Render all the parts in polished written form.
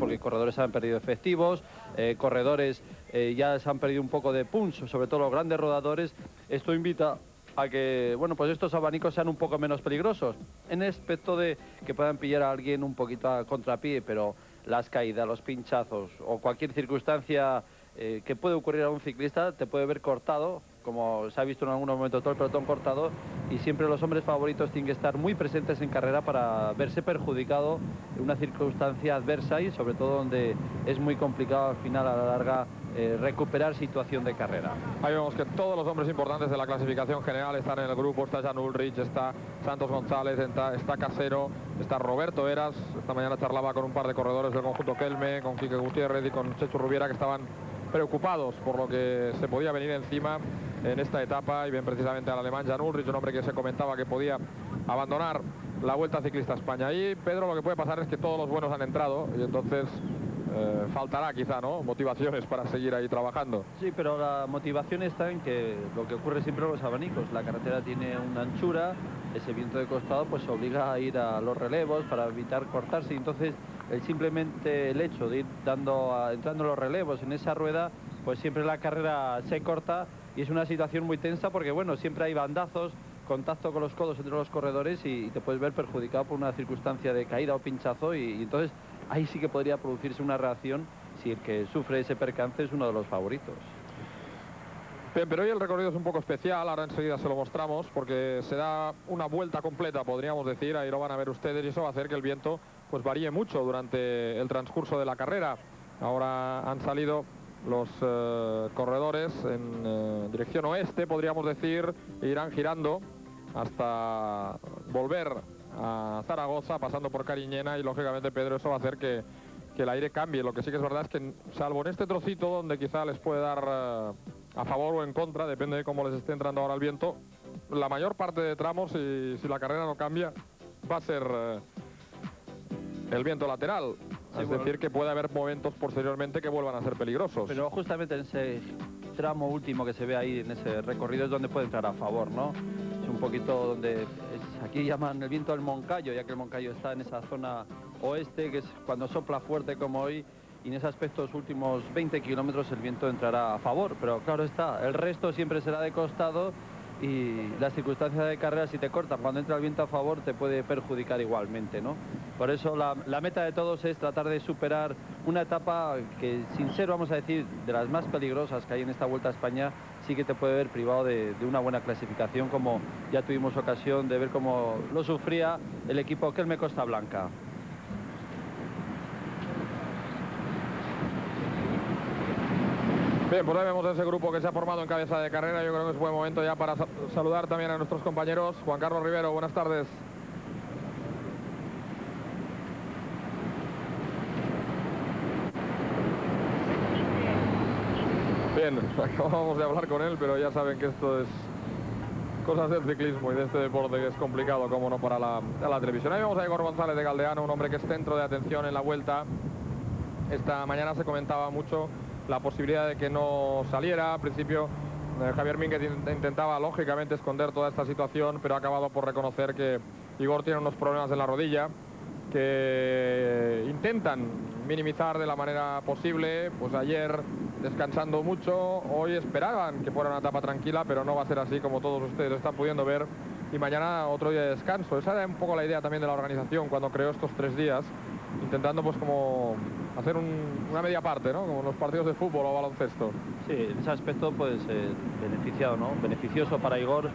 porque corredores han perdido efectivos, corredores ya se han perdido un poco de punch, sobre todo los grandes rodadores. Esto invita a que, bueno, pues estos abanicos sean un poco menos peligrosos, en el aspecto de que puedan pillar a alguien un poquito a contrapié, pero las caídas, los pinchazos o cualquier circunstancia que puede ocurrir a un ciclista te puede ver cortado, como se ha visto en algunos momentos todo el pelotón cortado, y siempre los hombres favoritos tienen que estar muy presentes en carrera para verse perjudicado en una circunstancia adversa y sobre todo donde es muy complicado al final a la larga recuperar situación de carrera. Ahí vemos que todos los hombres importantes de la clasificación general están en el grupo. Está Jan Ullrich, está Santos González, está Casero, está Roberto Heras. Esta mañana charlaba con un par de corredores del conjunto Kelme, con Quique Gutiérrez y con Chechu Rubiera, que estaban preocupados por lo que se podía venir encima en esta etapa, y bien precisamente al alemán Jan Ullrich, un hombre que se comentaba que podía abandonar la Vuelta Ciclista a España. Y Pedro, lo que puede pasar es que todos los buenos han entrado y entonces faltará quizá, ¿no?, motivaciones para seguir ahí trabajando. Sí, pero la motivación está en que lo que ocurre siempre con los abanicos, la carretera tiene una anchura, ese viento de costado pues obliga a ir a los relevos para evitar cortarse, y entonces simplemente el hecho de ir entrando los relevos en esa rueda, pues siempre la carrera se corta y es una situación muy tensa porque, bueno, siempre hay bandazos, contacto con los codos entre los corredores y te puedes ver perjudicado por una circunstancia de caída o pinchazo, y entonces ahí sí que podría producirse una reacción si el que sufre ese percance es uno de los favoritos. Bien, pero hoy el recorrido es un poco especial, ahora enseguida se lo mostramos, porque se da una vuelta completa, podríamos decir, ahí lo van a ver ustedes, y eso va a hacer que el viento pues varíe mucho durante el transcurso de la carrera. Ahora han salido los corredores en dirección oeste, podríamos decir, e irán girando hasta volver a Zaragoza, pasando por Cariñena, y lógicamente, Pedro, eso va a hacer que el aire cambie. Lo que sí que es verdad es que, salvo en este trocito donde quizá les puede dar a favor o en contra, depende de cómo les esté entrando ahora el viento, la mayor parte de tramos, si la carrera no cambia, va a ser el viento lateral. Sí, es decir, que puede haber momentos posteriormente que vuelvan a ser peligrosos. Pero justamente en ese tramo último que se ve ahí, en ese recorrido, es donde puede entrar a favor, ¿no? Es un poquito donde aquí llaman el viento del Moncayo, ya que el Moncayo está en esa zona oeste, que es cuando sopla fuerte como hoy, y en ese aspecto los últimos 20 kilómetros el viento entrará a favor, pero claro está, el resto siempre será de costado, y las circunstancias de carrera, si te cortan cuando entra el viento a favor, te puede perjudicar igualmente, ¿no? Por eso la meta de todos es tratar de superar una etapa que, sin ser, vamos a decir, de las más peligrosas que hay en esta Vuelta a España, sí que te puede ver privado de una buena clasificación, como ya tuvimos ocasión de ver cómo lo sufría el equipo Kelme Costa Blanca. Bien, pues ahí vemos ese grupo que se ha formado en cabeza de carrera. Yo creo que es buen momento ya para saludar también a nuestros compañeros. Juan Carlos Rivero, buenas tardes. Bien, acabamos de hablar con él, pero ya saben que esto es cosas del ciclismo y de este deporte, que es complicado, como no, para la televisión. Ahí vemos a Igor González de Galdeano, un hombre que es centro de atención en la Vuelta. Esta mañana se comentaba mucho la posibilidad de que no saliera. Al principio Javier Mínguez intentaba lógicamente esconder toda esta situación, pero ha acabado por reconocer que Igor tiene unos problemas en la rodilla que intentan minimizar de la manera posible. Pues ayer descansando mucho, hoy esperaban que fuera una etapa tranquila, pero no va a ser así, como todos ustedes están pudiendo ver, y mañana otro día de descanso. Esa era un poco la idea también de la organización cuando creó estos 3 días, intentando pues como hacer una media parte, ¿no?, como los partidos de fútbol o baloncesto. Sí, en ese aspecto puede ser beneficiado, ¿no? Beneficioso para Igor,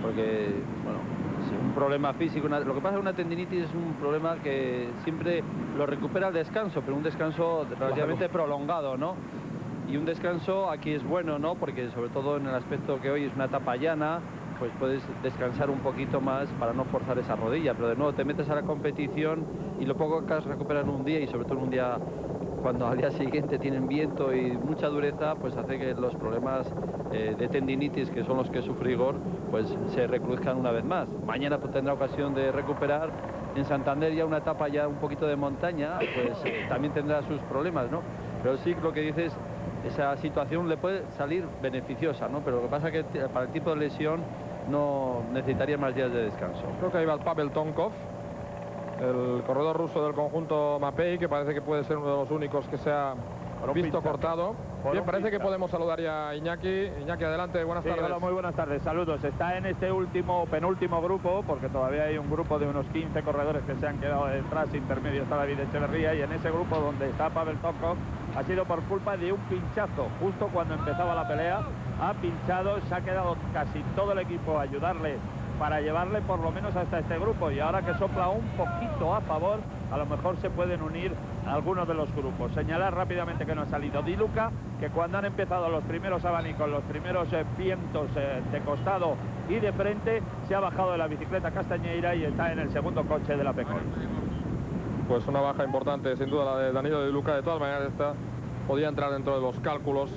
porque, bueno, es un problema físico. Lo que pasa es que una tendinitis es un problema que siempre lo recupera al descanso, pero un descanso relativamente prolongado, ¿no? Y un descanso aquí es bueno, ¿no? Porque sobre todo en el aspecto que hoy es una etapa llana, pues puedes descansar un poquito más para no forzar esa rodilla, pero de nuevo te metes a la competición y lo poco que has recuperado en un día, y sobre todo en un día cuando al día siguiente tienen viento y mucha dureza, pues hace que los problemas de tendinitis, que son los que sufre Igor, pues se recrudezcan una vez más. Mañana pues tendrá ocasión de recuperar. En Santander, ya una etapa ya un poquito de montaña, pues también tendrá sus problemas, ¿no? Pero sí, lo que dices, esa situación le puede salir beneficiosa, ¿no? Pero lo que pasa es que para el tipo de lesión no necesitaría más días de descanso. Creo que ahí va el Pavel Tonkov. el corredor ruso del conjunto Mapei, que parece que puede ser uno de los únicos que se ha visto cortado. Bien, parece que podemos saludar ya a Iñaki. Iñaki, adelante, buenas tardes. Hola, muy buenas tardes, saludos. Está en este penúltimo grupo, porque todavía hay un grupo de unos 15 corredores que se han quedado detrás, intermedio está David Echeverría, y en ese grupo donde está Pavel Tonkov ha sido por culpa de un pinchazo. Justo cuando empezaba la pelea ha pinchado, se ha quedado casi todo el equipo a ayudarle para llevarle por lo menos hasta este grupo, y ahora que sopla un poquito a favor, a lo mejor se pueden unir algunos de los grupos. Señalar rápidamente que no ha salido Di Luca, que cuando han empezado los primeros abanicos, los primeros vientos de costado y de frente, se ha bajado de la bicicleta Castañeira y está en el segundo coche de la Pecol. Pues una baja importante, sin duda, la de Danilo Di Luca. De todas maneras, esta podía entrar dentro de los cálculos,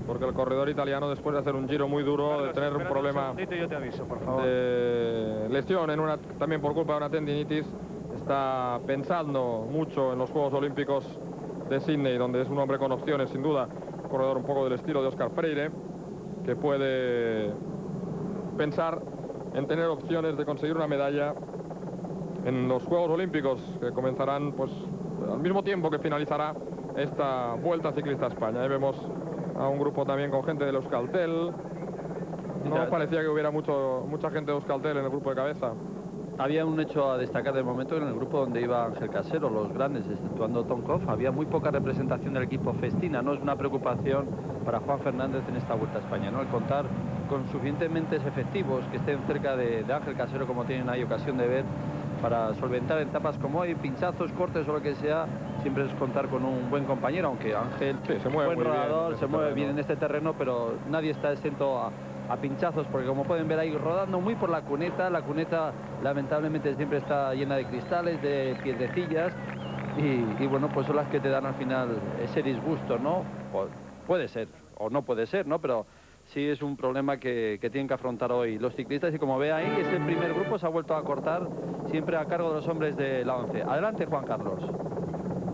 porque el corredor italiano, después de hacer un giro muy duro, Carlos, de tener un problema yo te aviso, por favor, de lesión, también por culpa de una tendinitis, está pensando mucho en los Juegos Olímpicos de Sydney, donde es un hombre con opciones, sin duda, un corredor un poco del estilo de Óscar Freire, que puede pensar en tener opciones de conseguir una medalla en los Juegos Olímpicos, que comenzarán pues al mismo tiempo que finalizará esta Vuelta Ciclista a España. Ahí vemos a un grupo también con gente del Euskaltel. No parecía que hubiera mucha gente de Euskaltel en el grupo de cabeza. Había un hecho a destacar de momento en el grupo donde iba Ángel Casero, los grandes, exceptuando Tonkov. Había muy poca representación del equipo Festina. No es una preocupación para Juan Fernández en esta Vuelta a España, ¿no? El contar con suficientemente efectivos que estén cerca de Ángel Casero, como tienen ahí ocasión de ver, para solventar etapas como hoy, pinchazos, cortes o lo que sea. Siempre es contar con un buen compañero, aunque Ángel, se mueve buen muy rodador, bien, se mueve bien en este terreno, pero nadie está exento a pinchazos, porque como pueden ver ahí rodando muy por la cuneta lamentablemente siempre está llena de cristales, de piedrecillas, y bueno, pues son las que te dan al final ese disgusto, ¿no? Puede ser, o no puede ser, ¿no? Pero sí es un problema que tienen que afrontar hoy los ciclistas, y como ve ahí, ese primer grupo se ha vuelto a cortar, siempre a cargo de los hombres de la 11. Adelante, Juan Carlos.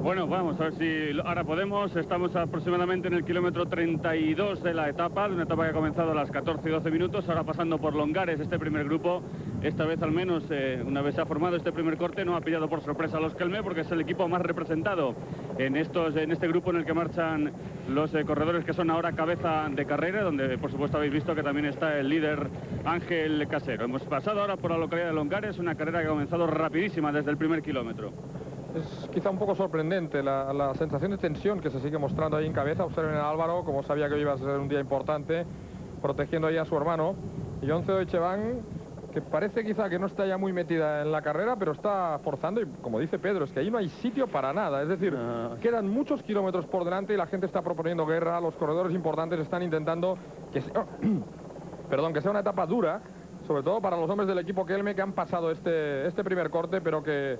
Bueno, vamos a ver si ahora podemos. Estamos aproximadamente en el kilómetro 32 de la etapa, de una etapa que ha comenzado a las 14 y 12 minutos, ahora pasando por Longares este primer grupo. Esta vez al menos, una vez se ha formado este primer corte, no ha pillado por sorpresa a los Kelme, porque es el equipo más representado en este grupo en el que marchan los corredores que son ahora cabeza de carrera, donde por supuesto habéis visto que también está el líder Ángel Casero. Hemos pasado ahora por la localidad de Longares, una carrera que ha comenzado rapidísima desde el primer kilómetro. Es quizá un poco sorprendente la sensación de tensión que se sigue mostrando ahí en cabeza. Observen a Álvaro, como sabía que iba a ser un día importante, protegiendo ahí a su hermano. Y Once Oechevan, que parece quizá que no está ya muy metida en la carrera, pero está forzando, y como dice Pedro, es que ahí no hay sitio para nada. Es decir, quedan muchos kilómetros por delante y la gente está proponiendo guerra. Los corredores importantes están intentando que sea una etapa dura, sobre todo para los hombres del equipo Kelme, que han pasado este primer corte, pero que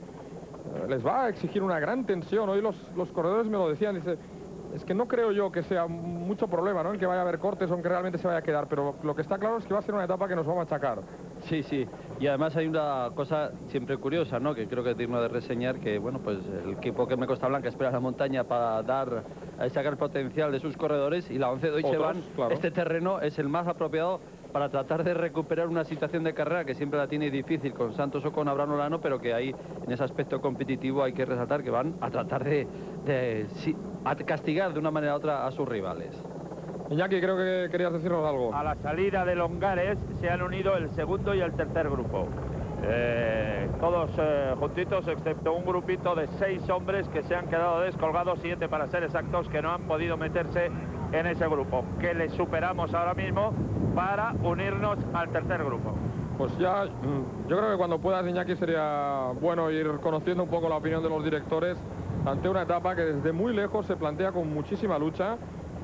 les va a exigir una gran tensión. Hoy los corredores me lo decían, dice, es que no creo yo que sea mucho problema, ¿no?, el que vaya a haber cortes o que realmente se vaya a quedar, pero lo que está claro es que va a ser una etapa que nos va a machacar. Sí, sí, y además hay una cosa siempre curiosa, ¿no?, que creo que es digno de reseñar, que bueno, pues el equipo que me Costa Blanca espera la montaña para sacar el potencial de sus corredores, y la 11 Deutsche Bahn, claro. Este terreno es el más apropiado para tratar de recuperar una situación de carrera que siempre la tiene difícil con Santos o con Abraham Olano, pero que ahí en ese aspecto competitivo hay que resaltar que van a tratar de castigar de una manera u otra a sus rivales. Iñaki, creo que querías decirnos algo. A la salida de Longares se han unido el segundo y el tercer grupo. Todos juntitos, excepto un grupito de 6 hombres que se han quedado descolgados, 7 para ser exactos, que no han podido meterse en ese grupo, que les superamos ahora mismo para unirnos al tercer grupo. Pues ya, yo creo que cuando puedas, Iñaki, sería bueno ir conociendo un poco la opinión de los directores ante una etapa que desde muy lejos se plantea con muchísima lucha.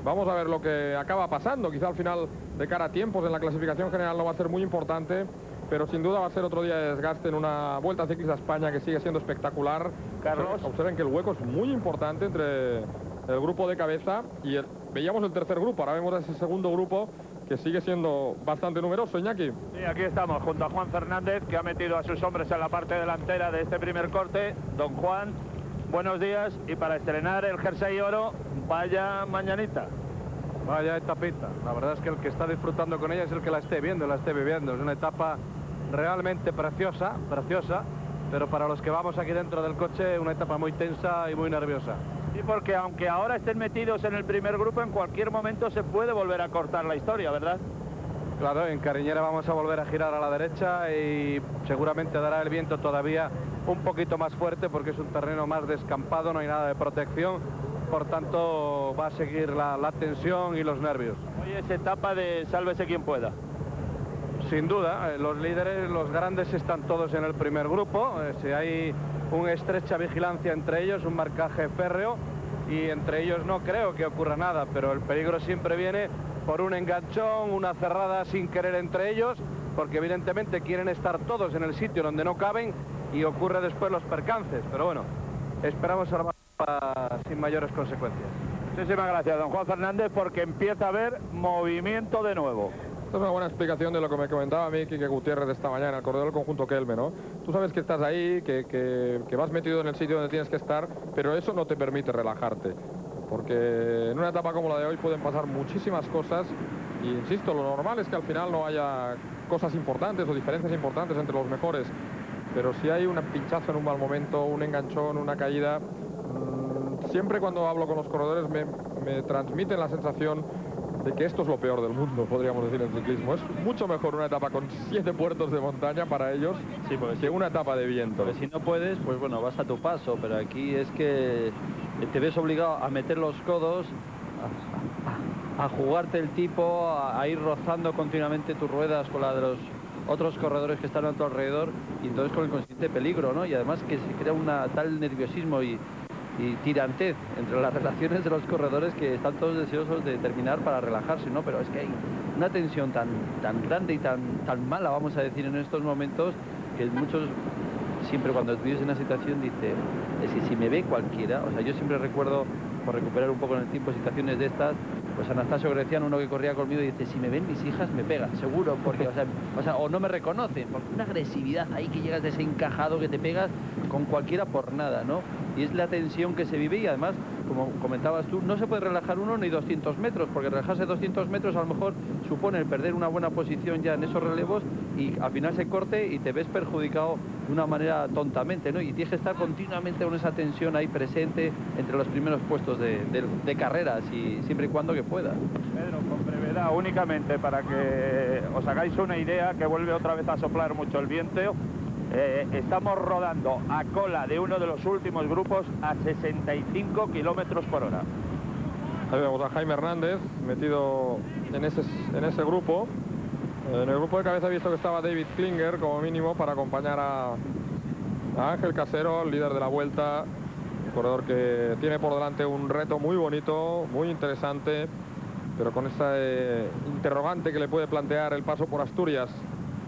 Vamos a ver lo que acaba pasando. Quizá al final, de cara a tiempos en la clasificación general, no va a ser muy importante, pero sin duda va a ser otro día de desgaste en una Vuelta Ciclista a España que sigue siendo espectacular. Carlos, observen que el hueco es muy importante entre el grupo de cabeza y veíamos el tercer grupo, ahora vemos ese segundo grupo que sigue siendo bastante numeroso. Iñaki. Sí, aquí estamos junto a Juan Fernández, que ha metido a sus hombres en la parte delantera de este primer corte. Don Juan, buenos días, y para estrenar el jersey oro, vaya mañanita. Vaya etapita, la verdad es que el que está disfrutando con ella es el que la esté viendo, la esté viviendo. Es una etapa realmente preciosa, preciosa, pero para los que vamos aquí dentro del coche, una etapa muy tensa y muy nerviosa. Sí, porque aunque ahora estén metidos en el primer grupo, en cualquier momento se puede volver a cortar la historia, ¿verdad? Claro, en Cariñera vamos a volver a girar a la derecha y seguramente dará el viento todavía un poquito más fuerte porque es un terreno más descampado, no hay nada de protección, por tanto va a seguir la tensión y los nervios. Hoy es etapa de sálvese quien pueda. Sin duda, los líderes, los grandes están todos en el primer grupo, si hay una estrecha vigilancia entre ellos, un marcaje férreo y entre ellos no creo que ocurra nada, pero el peligro siempre viene por un enganchón, una cerrada sin querer entre ellos, porque evidentemente quieren estar todos en el sitio donde no caben y ocurre después los percances, pero bueno, esperamos salvar sin mayores consecuencias. Muchísimas gracias, don Juan Fernández, porque empieza a haber movimiento de nuevo. Esta es una buena explicación de lo que me comentaba a mí Quique Gutiérrez esta mañana, el corredor del conjunto Kelme, ¿no? Tú sabes que estás ahí, que vas metido en el sitio donde tienes que estar, pero eso no te permite relajarte. Porque en una etapa como la de hoy pueden pasar muchísimas cosas y, insisto, lo normal es que al final no haya cosas importantes o diferencias importantes entre los mejores. Pero si hay un pinchazo en un mal momento, un enganchón, una caída, siempre cuando hablo con los corredores me transmiten la sensación de que esto es lo peor del mundo, podríamos decir, en ciclismo. Es mucho mejor una etapa con 7 puertos de montaña para ellos, sí, que una etapa de viento. Porque si no puedes, pues bueno, vas a tu paso, pero aquí es que te ves obligado a meter los codos, a jugarte el tipo, a ir rozando continuamente tus ruedas con la de los otros corredores que están a tu alrededor, y entonces con el consiguiente peligro, ¿no? Y además que se crea una tal nerviosismo y tirantez entre las relaciones de los corredores que están todos deseosos de terminar para relajarse, ¿no? Pero es que hay una tensión tan grande y tan mala, vamos a decir, en estos momentos, que muchos siempre cuando vives en una situación dice, es que si me ve cualquiera, o sea, yo siempre recuerdo, por recuperar un poco en el tiempo, situaciones de estas, pues Anastasio Greciano, uno que corría conmigo, y dice, si me ven mis hijas me pegan, seguro, porque, o no me reconocen, porque una agresividad ahí que llegas desencajado, que te pegas con cualquiera por nada, ¿no? Y es la tensión que se vive y además, como comentabas tú, no se puede relajar uno ni 200 metros, porque relajarse 200 metros a lo mejor supone el perder una buena posición ya en esos relevos y al final se corte y te ves perjudicado de una manera tontamente, ¿no? Y tienes que estar continuamente con esa tensión ahí presente entre los primeros puestos de carreras y siempre y cuando que pueda. Pedro, con brevedad, únicamente para que os hagáis una idea, que vuelve otra vez a soplar mucho el viento. Estamos rodando a cola de uno de los últimos grupos a 65 kilómetros por hora. Ahí vemos a Jaime Hernández metido en ese grupo. En el grupo de cabeza he visto que estaba David Klinger como mínimo para acompañar a Ángel Casero, el líder de la Vuelta, un corredor que tiene por delante un reto muy bonito, muy interesante, pero con esa interrogante que le puede plantear el paso por Asturias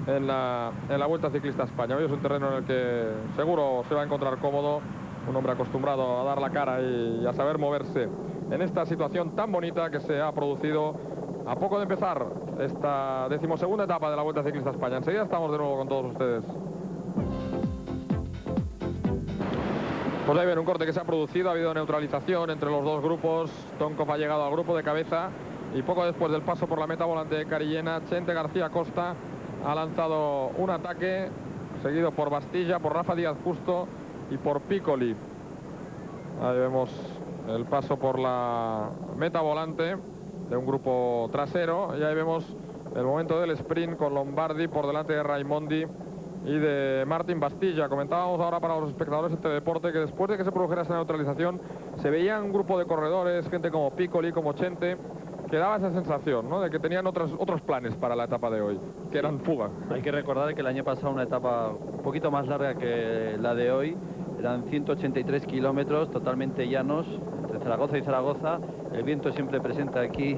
en la Vuelta Ciclista a España. Hoy es un terreno en el que seguro se va a encontrar cómodo, un hombre acostumbrado a dar la cara y a saber moverse en esta situación tan bonita que se ha producido a poco de empezar esta 12ª etapa de la Vuelta Ciclista a España. Enseguida estamos de nuevo con todos ustedes. Pues ahí ven un corte que se ha producido, ha habido neutralización entre los dos grupos. Tonkov ha llegado al grupo de cabeza y poco después del paso por la meta volante de Carillena, Chente García Costa ha lanzado un ataque seguido por Bastilla, por Rafa Díaz Justo y por Piccoli. Ahí vemos el paso por la meta volante de un grupo trasero y ahí vemos el momento del sprint con Lombardi por delante de Raimondi y de Martín Bastilla. Comentábamos ahora para los espectadores de Teledeporte que después de que se produjera esa neutralización se veía un grupo de corredores, gente como Piccoli, como Chente, que daba esa sensación, ¿no?, de que tenían otros planes para la etapa de hoy, que eran fuga. Hay que recordar que el año pasado una etapa un poquito más larga que la de hoy, eran 183 kilómetros totalmente llanos entre Zaragoza y Zaragoza. El viento siempre presente aquí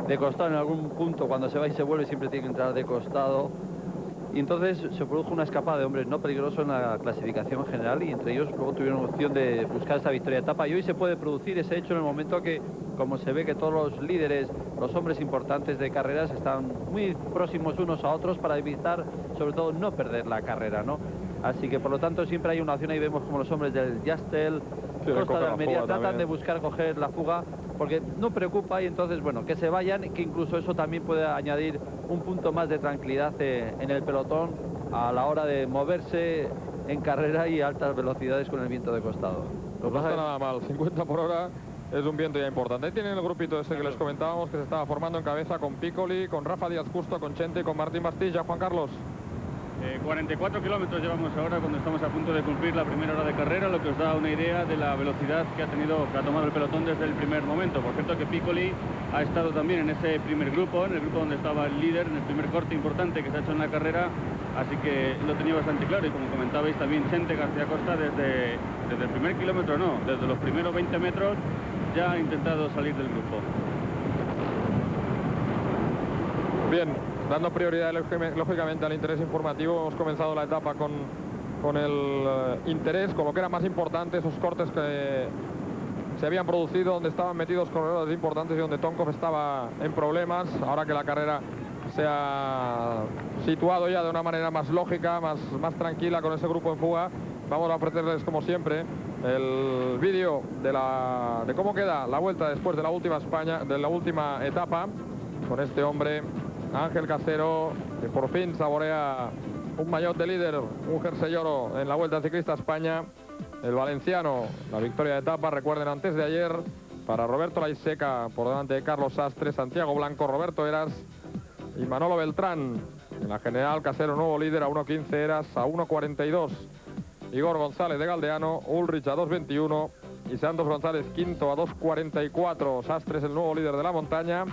de costado en algún punto, cuando se va y se vuelve siempre tiene que entrar de costado. Y entonces se produjo una escapada de hombres no peligrosos en la clasificación general y entre ellos luego tuvieron opción de buscar esta victoria de etapa. Y hoy se puede producir ese hecho en el momento que, como se ve que todos los líderes, los hombres importantes de carreras están muy próximos unos a otros para evitar, sobre todo, no perder la carrera, ¿no? Así que por lo tanto siempre hay una opción. Ahí vemos como los hombres del Jastel, Costa de Almería tratan de buscar coger la fuga porque no preocupa y entonces, bueno, que se vayan, que incluso eso también puede añadir un punto más de tranquilidad en el pelotón a la hora de moverse en carrera y altas velocidades con el viento de costado. No está nada mal, 50 por hora es un viento ya importante. Ahí tienen el grupito ese que les comentábamos, que se estaba formando en cabeza con Piccoli, con Rafa Díaz Justo, con Chente y con Martín Bastilla. Juan Carlos. 44 kilómetros llevamos ahora cuando estamos a punto de cumplir la primera hora de carrera, lo que os da una idea de la velocidad que ha tomado el pelotón desde el primer momento. Por cierto que Piccoli ha estado también en ese primer grupo, en el grupo donde estaba el líder, en el primer corte importante que se ha hecho en la carrera, así que lo tenía bastante claro. Y como comentabais también Chente García Costa desde el primer kilómetro, no, desde los primeros 20 metros ya ha intentado salir del grupo. Bien, dando prioridad lógicamente al interés informativo, hemos comenzado la etapa con el interés, con lo que era más importante, esos cortes que se habían producido, donde estaban metidos corredores importantes y donde Tonkov estaba en problemas. Ahora que la carrera se ha situado ya de una manera más lógica, más tranquila con ese grupo en fuga, vamos a ofrecerles como siempre el vídeo de cómo queda la vuelta después de la última etapa, con este hombre Ángel Casero, que por fin saborea un maillot de líder, un jersey oro en la Vuelta Ciclista España. El valenciano, la victoria de etapa, recuerden, antes de ayer, para Roberto Laiseca, por delante de Carlos Sastre, Santiago Blanco, Roberto Heras y Manolo Beltrán. En la general, Casero nuevo líder a 1.15, Heras a 1.42. Igor González de Galdeano, Ulrich a 2.21 y Santos González quinto a 2.44. Sastre es el nuevo líder de la montaña.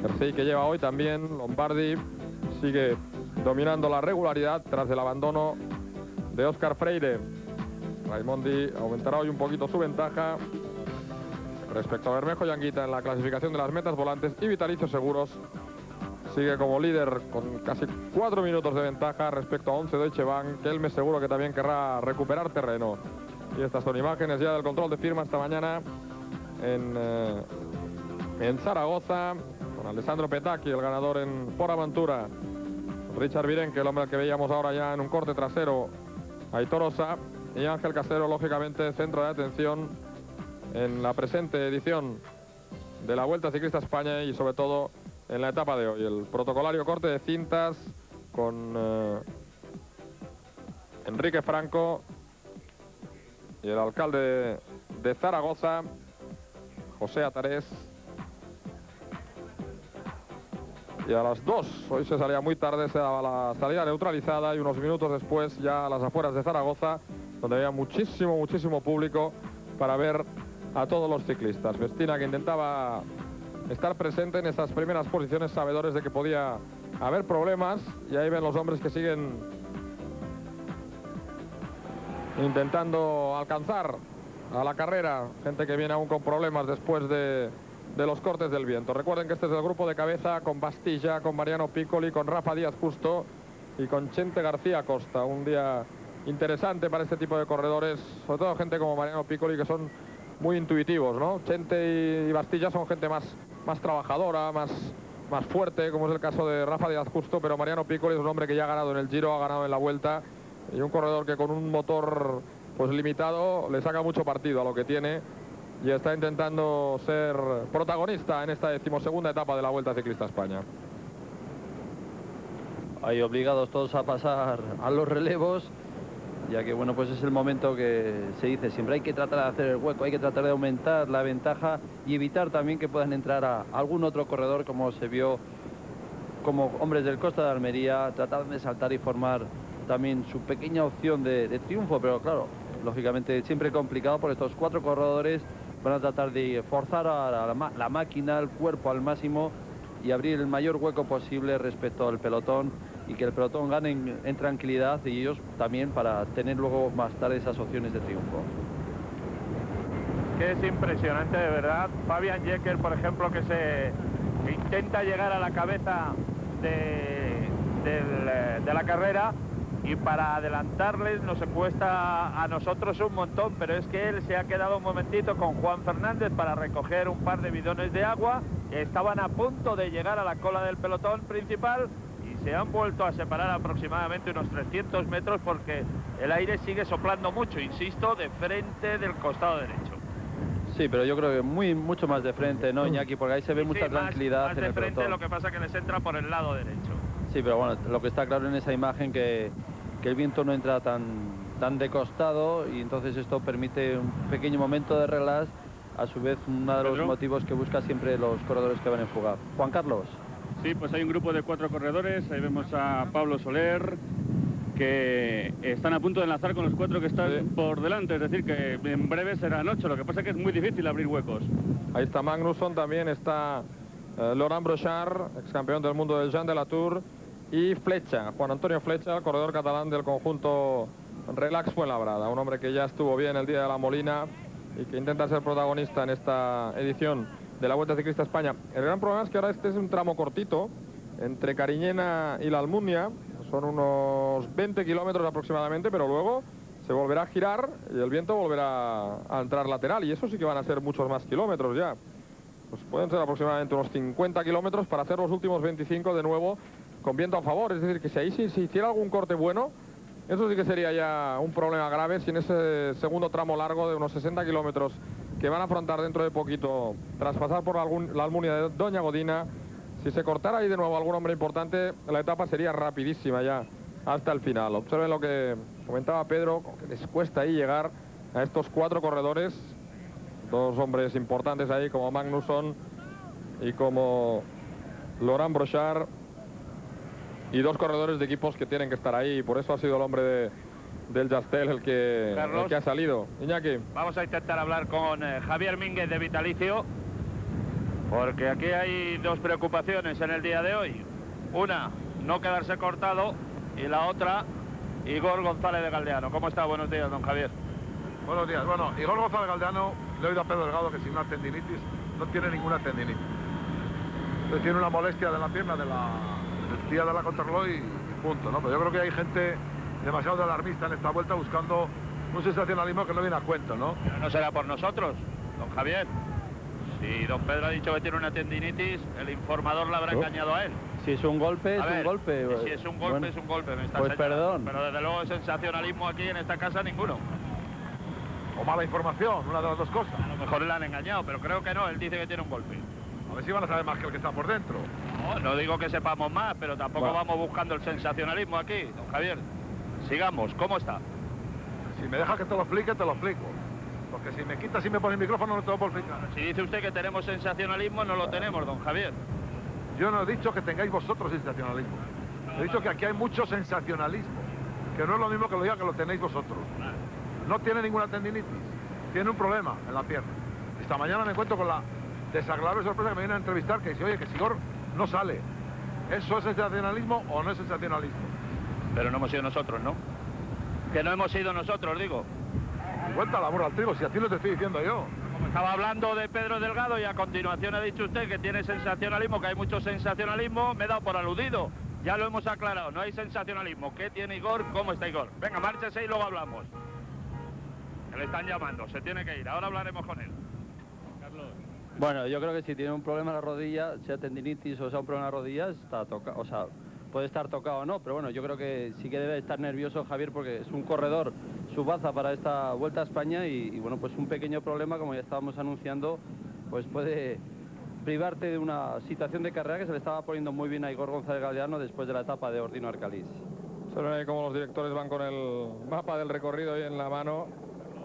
Jersey que lleva hoy también. Lombardi sigue dominando la regularidad tras el abandono de Óscar Freire. Raimondi aumentará hoy un poquito su ventaja respecto a Bermejo y Anguita en la clasificación de las metas volantes, y Vitalicio Seguros sigue como líder con casi 4 minutos de ventaja respecto a 11 Deutsche Bank, que Elmes seguro que también querrá recuperar terreno. Y estas son imágenes ya del control de firma esta mañana en Zaragoza, con Alessandro Petacchi, el ganador en Por Aventura, Richard Virenque, el hombre al que veíamos ahora ya en un corte trasero, Aitor Osa, y Ángel Casero, lógicamente centro de atención en la presente edición de la Vuelta Ciclista España y sobre todo en la etapa de hoy. El protocolario corte de cintas con Enrique Franco y el alcalde de Zaragoza, José Atarés. Y a las 2, hoy se salía muy tarde, se daba la salida neutralizada y unos minutos después ya a las afueras de Zaragoza, donde había muchísimo público para ver a todos los ciclistas. Festina que intentaba estar presente en estas primeras posiciones, sabedores de que podía haber problemas, y ahí ven los hombres que siguen intentando alcanzar a la carrera, gente que viene aún con problemas después de los cortes del viento. Recuerden que este es el grupo de cabeza con Bastilla, con Mariano Piccoli, con Rafa Díaz Justo y con Chente García Costa. Un día interesante para este tipo de corredores, sobre todo gente como Mariano Piccoli, que son muy intuitivos, ¿no? Chente y Bastilla son gente más trabajadora, más fuerte, como es el caso de Rafa Díaz Justo, pero Mariano Piccoli es un hombre que ya ha ganado en el Giro, ha ganado en la Vuelta, y un corredor que con un motor pues limitado le saca mucho partido a lo que tiene y está intentando ser protagonista en esta 12ª etapa de la Vuelta Ciclista España. Ahí obligados todos a pasar a los relevos, ya que bueno, pues es el momento que se dice siempre, hay que tratar de hacer el hueco, hay que tratar de aumentar la ventaja y evitar también que puedan entrar a algún otro corredor, como se vio como hombres del Costa de Almería trataban de saltar y formar también su pequeña opción de triunfo, pero claro, lógicamente siempre complicado, porque estos 4 corredores van a tratar de forzar a la máquina, el cuerpo al máximo y abrir el mayor hueco posible respecto al pelotón, y que el pelotón gane en tranquilidad y ellos también, para tener luego más tarde esas opciones de triunfo. Que es impresionante, de verdad. Fabian Jecker, por ejemplo, que intenta llegar a la cabeza de la carrera, y para adelantarles nos cuesta a nosotros un montón, pero es que él se ha quedado un momentito con Juan Fernández para recoger un par de bidones de agua. Estaban a punto de llegar a la cola del pelotón principal y se han vuelto a separar aproximadamente unos 300 metros porque el aire sigue soplando mucho, insisto, de frente del costado derecho. Sí, pero yo creo que mucho más de frente, ¿no, Iñaki? Porque ahí se ve mucha tranquilidad más en el de frente, pelotón. lo que pasa que les entra por el lado derecho. Sí, pero bueno, lo que está claro en esa imagen que el viento no entra tan tan de costado, y entonces esto permite un pequeño momento de relax, a su vez uno de los motivos que busca siempre los corredores que van en fuga. Juan Carlos. Sí, pues hay un grupo de 4 corredores, ahí vemos a Pablo Soler, que están a punto de enlazar con los 4 que están por delante, es decir, que en breve serán 8, lo que pasa es que es muy difícil abrir huecos. Ahí está Magnusson, también está Laurent Brochard, ex campeón del mundo del Jean de la Tour, y Flecha, Juan Antonio Flecha, corredor catalán del conjunto Relax Fuenlabrada, un hombre que ya estuvo bien el día de la Molina y que intenta ser protagonista en esta edición de la Vuelta Ciclista a España. El gran problema es que ahora este es un tramo cortito, entre Cariñena y la Almunia, son unos 20 kilómetros aproximadamente, pero luego se volverá a girar y el viento volverá a entrar lateral, y eso sí que van a ser muchos más kilómetros ya. Pues pueden ser aproximadamente unos 50 kilómetros para hacer los últimos 25 de nuevo con viento a favor, es decir, que si ahí se hiciera algún corte bueno, eso sí que sería ya un problema grave, si en ese segundo tramo largo de unos 60 kilómetros que van a afrontar dentro de poquito, tras pasar por la Almunia de Doña Godina, si se cortara ahí de nuevo algún hombre importante, la etapa sería rapidísima ya hasta el final. Observen lo que comentaba Pedro, que les cuesta ahí llegar a estos 4 corredores, 2 hombres importantes ahí como Magnusson y como Laurent Brochard, y 2 corredores de equipos que tienen que estar ahí, y por eso ha sido el hombre del Jastel el que ha salido. Iñaki. Vamos a intentar hablar con Javier Mínguez de Vitalicio, porque aquí hay 2 preocupaciones en el día de hoy. Una, no quedarse cortado, y la otra, Igor González de Galdeano. ¿Cómo está? Buenos días, don Javier. Buenos días. Bueno, Igor González Galdeano, le he oído a Pedro Delgado que sin una tendinitis, no tiene ninguna tendinitis. Entonces tiene una molestia de la pierna del día de la contrarreloj y punto, ¿no? Pero yo creo que hay gente demasiado alarmista en esta vuelta buscando un sensacionalismo que no viene a cuento, ¿no? Pero no será por nosotros, don Javier. Si don Pedro ha dicho que tiene una tendinitis, el informador le habrá engañado a él. Si es un golpe, es un golpe. Si es un golpe, bueno, es un golpe. Me está pues perdón. Pero desde luego sensacionalismo aquí en esta casa ninguno. O mala información, una de las 2 cosas. A lo mejor le han engañado, pero creo que no. Él dice que tiene un golpe. A ver si van a saber más que el que está por dentro. No digo que sepamos más, pero tampoco vamos buscando el sensacionalismo aquí, don Javier. Sigamos, ¿cómo está? Si me dejas que te lo explique, te lo explico. Porque si me quitas y me pones el micrófono, no te lo puedo explicar. Si dice usted que tenemos sensacionalismo, no lo tenemos, don Javier. Yo no he dicho que tengáis vosotros sensacionalismo. He dicho que aquí hay mucho sensacionalismo. Que no es lo mismo que lo diga que lo tenéis vosotros. No tiene ninguna tendinitis. Tiene un problema en la pierna. Esta mañana me encuentro con la desagradable sorpresa que me viene a entrevistar, que dice, oye, que Sigor no sale. ¿Eso es sensacionalismo o no es sensacionalismo? Pero no hemos sido nosotros, ¿no? Que no hemos sido nosotros, digo. Vuelta la burra al trigo, si a ti lo te estoy diciendo yo. Como estaba hablando de Pedro Delgado y a continuación ha dicho usted que tiene sensacionalismo, que hay mucho sensacionalismo, me he dado por aludido. Ya lo hemos aclarado, no hay sensacionalismo. ¿Qué tiene Igor? ¿Cómo está Igor? Venga, márchese y luego hablamos. Que le están llamando, se tiene que ir. Ahora hablaremos con él. Carlos. Bueno, yo creo que si tiene un problema en la rodilla, sea tendinitis o sea un problema en la rodilla, está tocado, o sea, puede estar tocado o no, pero bueno, yo creo que sí que debe estar nervioso Javier, porque es un corredor, su baza para esta Vuelta a España, y bueno, pues un pequeño problema, como ya estábamos anunciando, pues puede privarte de una situación de carrera que se le estaba poniendo muy bien a Igor González Galdeano después de la etapa de Ordino Arcalís. Se ven ahí como los directores van con el mapa del recorrido ahí en la mano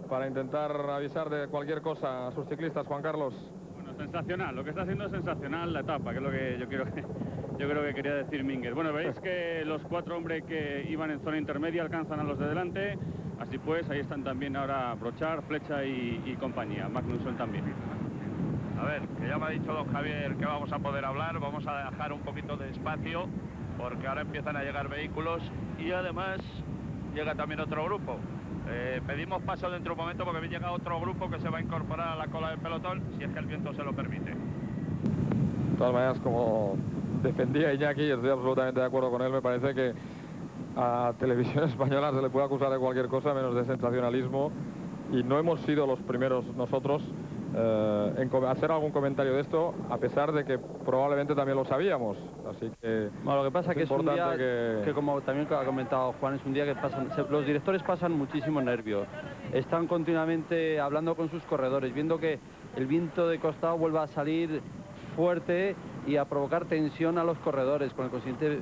para intentar avisar de cualquier cosa a sus ciclistas. Juan Carlos. Bueno, sensacional, lo que está haciendo es sensacional la etapa, que es lo que yo creo que quería decir Mínguez. Bueno, veis que los 4 hombres que iban en zona intermedia alcanzan a los de delante, así pues ahí están también ahora Brochard, Flecha y compañía, Magnusson también. A ver, que ya me ha dicho don Javier que vamos a poder hablar, vamos a dejar un poquito de espacio, porque ahora empiezan a llegar vehículos y además llega también otro grupo. Pedimos paso dentro de un momento porque llega otro grupo que se va a incorporar a la cola del pelotón, si es que el viento se lo permite. De todas maneras, como defendía Iñaki, estoy absolutamente de acuerdo con él, me parece que a Televisión Española se le puede acusar de cualquier cosa menos de sensacionalismo, y no hemos sido los primeros nosotros en hacer algún comentario de esto, a pesar de que probablemente también lo sabíamos. Así que bueno, lo que pasa es que es un día que como también ha comentado Juan, es un día que los directores pasan muchísimo nervios, están continuamente hablando con sus corredores, viendo que el viento de costado vuelva a salir fuerte y a provocar tensión a los corredores, con el consiguiente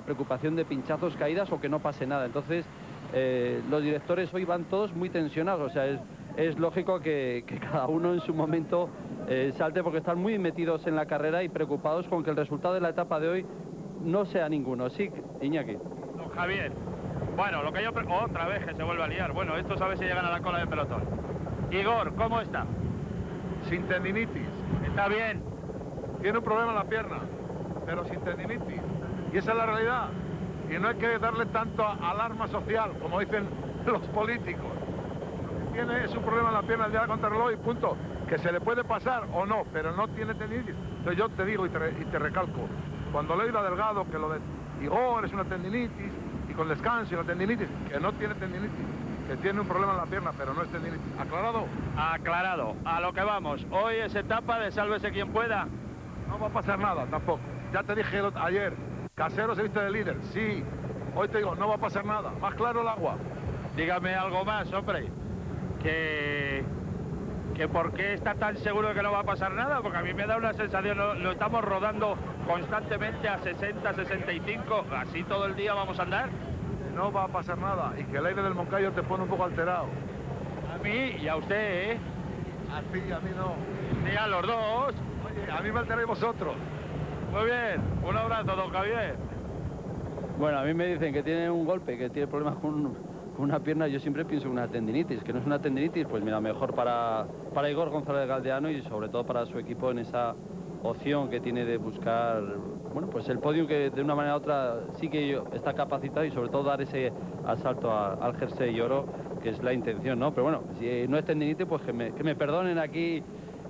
preocupación de pinchazos, caídas o que no pase nada. Entonces los directores hoy van todos muy tensionados, o sea, es lógico que cada uno en su momento salte, porque están muy metidos en la carrera y preocupados con que el resultado de la etapa de hoy no sea ninguno. Sí, Iñaki. Don Javier, bueno, lo que yo... Otra vez que se vuelve a liar. Bueno, estos a ver si llegan a la cola del pelotón. Igor, ¿cómo está? Sin tendinitis. ¿Está bien? Tiene un problema en la pierna, pero sin tendinitis. Y esa es la realidad. Y no hay que darle tanto alarma social, como dicen los políticos. Lo que tiene es un problema en la pierna el día de la contrarreloj y punto. Que se le puede pasar o no, pero no tiene tendinitis. Entonces yo te digo y te recalco, cuando le he oído a Delgado que lo de Igor es una tendinitis, y con descanso y la tendinitis, que no tiene tendinitis, que tiene un problema en la pierna, pero no es tendinitis. ¿Aclarado? Aclarado. A lo que vamos. Hoy es etapa de sálvese quien pueda. No va a pasar nada tampoco. Ya te dije ayer, Casero se viste de líder. Sí, hoy te digo, no va a pasar nada. Más claro el agua. Dígame algo más, hombre. Que ¿por qué está tan seguro de que no va a pasar nada? Porque a mí me da una sensación, lo estamos rodando constantemente a 60, 65, así todo el día vamos a andar. No va a pasar nada y que el aire del Moncayo te pone un poco alterado. A mí y a usted, ¿eh? A ti y a mí no. Sí, a los dos. Oye, a mí me alteráis vosotros. Muy bien, un abrazo, don Javier. Bueno, a mí me dicen que tiene un golpe, que tiene problemas con una pierna. Yo siempre pienso en una tendinitis, que no es una tendinitis, pues mira, mejor para Igor González Galdeano y sobre todo para su equipo en esa opción que tiene de buscar, bueno, pues el podio, que de una manera u otra sí que está capacitado, y sobre todo dar ese asalto al jersey y oro, que es la intención, ¿no? Pero bueno, si no es tendinitis, pues que me perdonen aquí,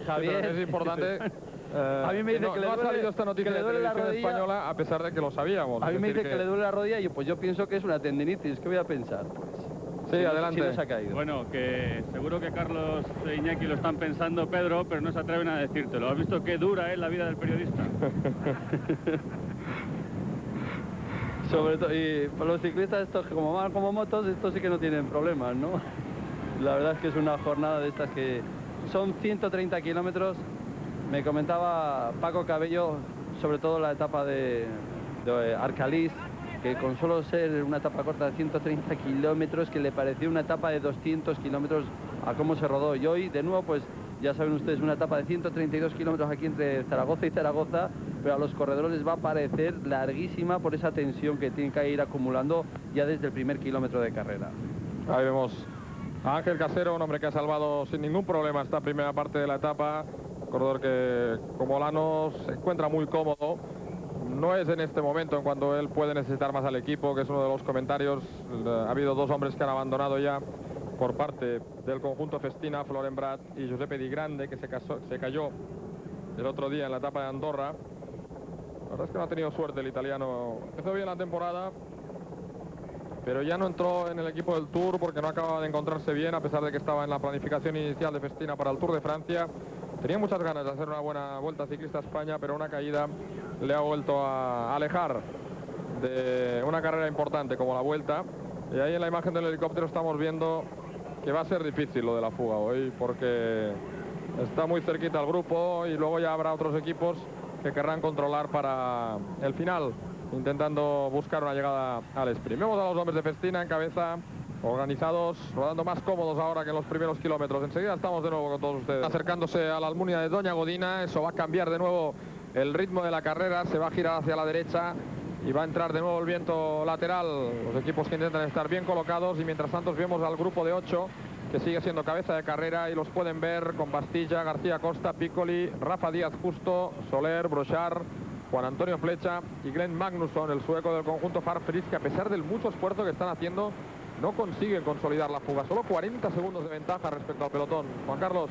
Javier. Sí, es importante. A mí me dice que le no duele, ha salido esta noticia de televisión española, a pesar de que lo sabíamos. A mí me dice que le duele la rodilla y pues yo pienso que es una tendinitis. ¿Qué voy a pensar? Pues sí, si adelante. No, si no se ha caído. Bueno, que seguro que Carlos e Iñaki lo están pensando, Pedro, pero no se atreven a decírtelo. ¿Has visto qué dura es la vida del periodista? Sobre todo, y por los ciclistas, estos que como van como motos, estos sí que no tienen problemas, ¿no? La verdad es que es una jornada de estas que son 130 kilómetros. Me comentaba Paco Cabello, sobre todo la etapa de Arcalís, que con solo ser una etapa corta de 130 kilómetros, que le pareció una etapa de 200 kilómetros a cómo se rodó. Y hoy, de nuevo, pues ya saben ustedes, una etapa de 132 kilómetros aquí entre Zaragoza y Zaragoza, pero a los corredores les va a parecer larguísima por esa tensión que tienen que ir acumulando ya desde el primer kilómetro de carrera. Ahí vemos a Ángel Casero, un hombre que ha salvado sin ningún problema esta primera parte de la etapa. Corredor que, como Lano, se encuentra muy cómodo. No es en este momento en cuando él puede necesitar más al equipo, que es uno de los comentarios. Ha habido dos hombres que han abandonado ya por parte del conjunto Festina, Floren Prat y Giuseppe Di Grande, que se cayó el otro día en la etapa de Andorra. La verdad es que no ha tenido suerte el italiano. Empezó bien la temporada, pero ya no entró en el equipo del Tour porque no acababa de encontrarse bien, a pesar de que estaba en la planificación inicial de Festina para el Tour de Francia. Tenía muchas ganas de hacer una buena vuelta ciclista a España, pero una caída le ha vuelto a alejar de una carrera importante como la Vuelta. Y ahí en la imagen del helicóptero estamos viendo que va a ser difícil lo de la fuga hoy, porque está muy cerquita el grupo y luego ya habrá otros equipos que querrán controlar para el final, intentando buscar una llegada al sprint. Vemos a los hombres de Festina en cabeza, organizados, rodando más cómodos ahora que en los primeros kilómetros. Enseguida estamos de nuevo con todos ustedes. Acercándose a la Almunia de Doña Godina, eso va a cambiar de nuevo el ritmo de la carrera, se va a girar hacia la derecha y va a entrar de nuevo el viento lateral. Los equipos que intentan estar bien colocados, y mientras tanto vemos al grupo de 8 que sigue siendo cabeza de carrera, y los pueden ver con Bastilla, García Costa, Piccoli, Rafa Díaz Justo, Soler, Brochard, Juan Antonio Flecha y Glenn Magnusson, el sueco del conjunto Farfetch, que a pesar del mucho esfuerzo que están haciendo, no consiguen consolidar la fuga. Solo 40 segundos de ventaja respecto al pelotón. Juan Carlos.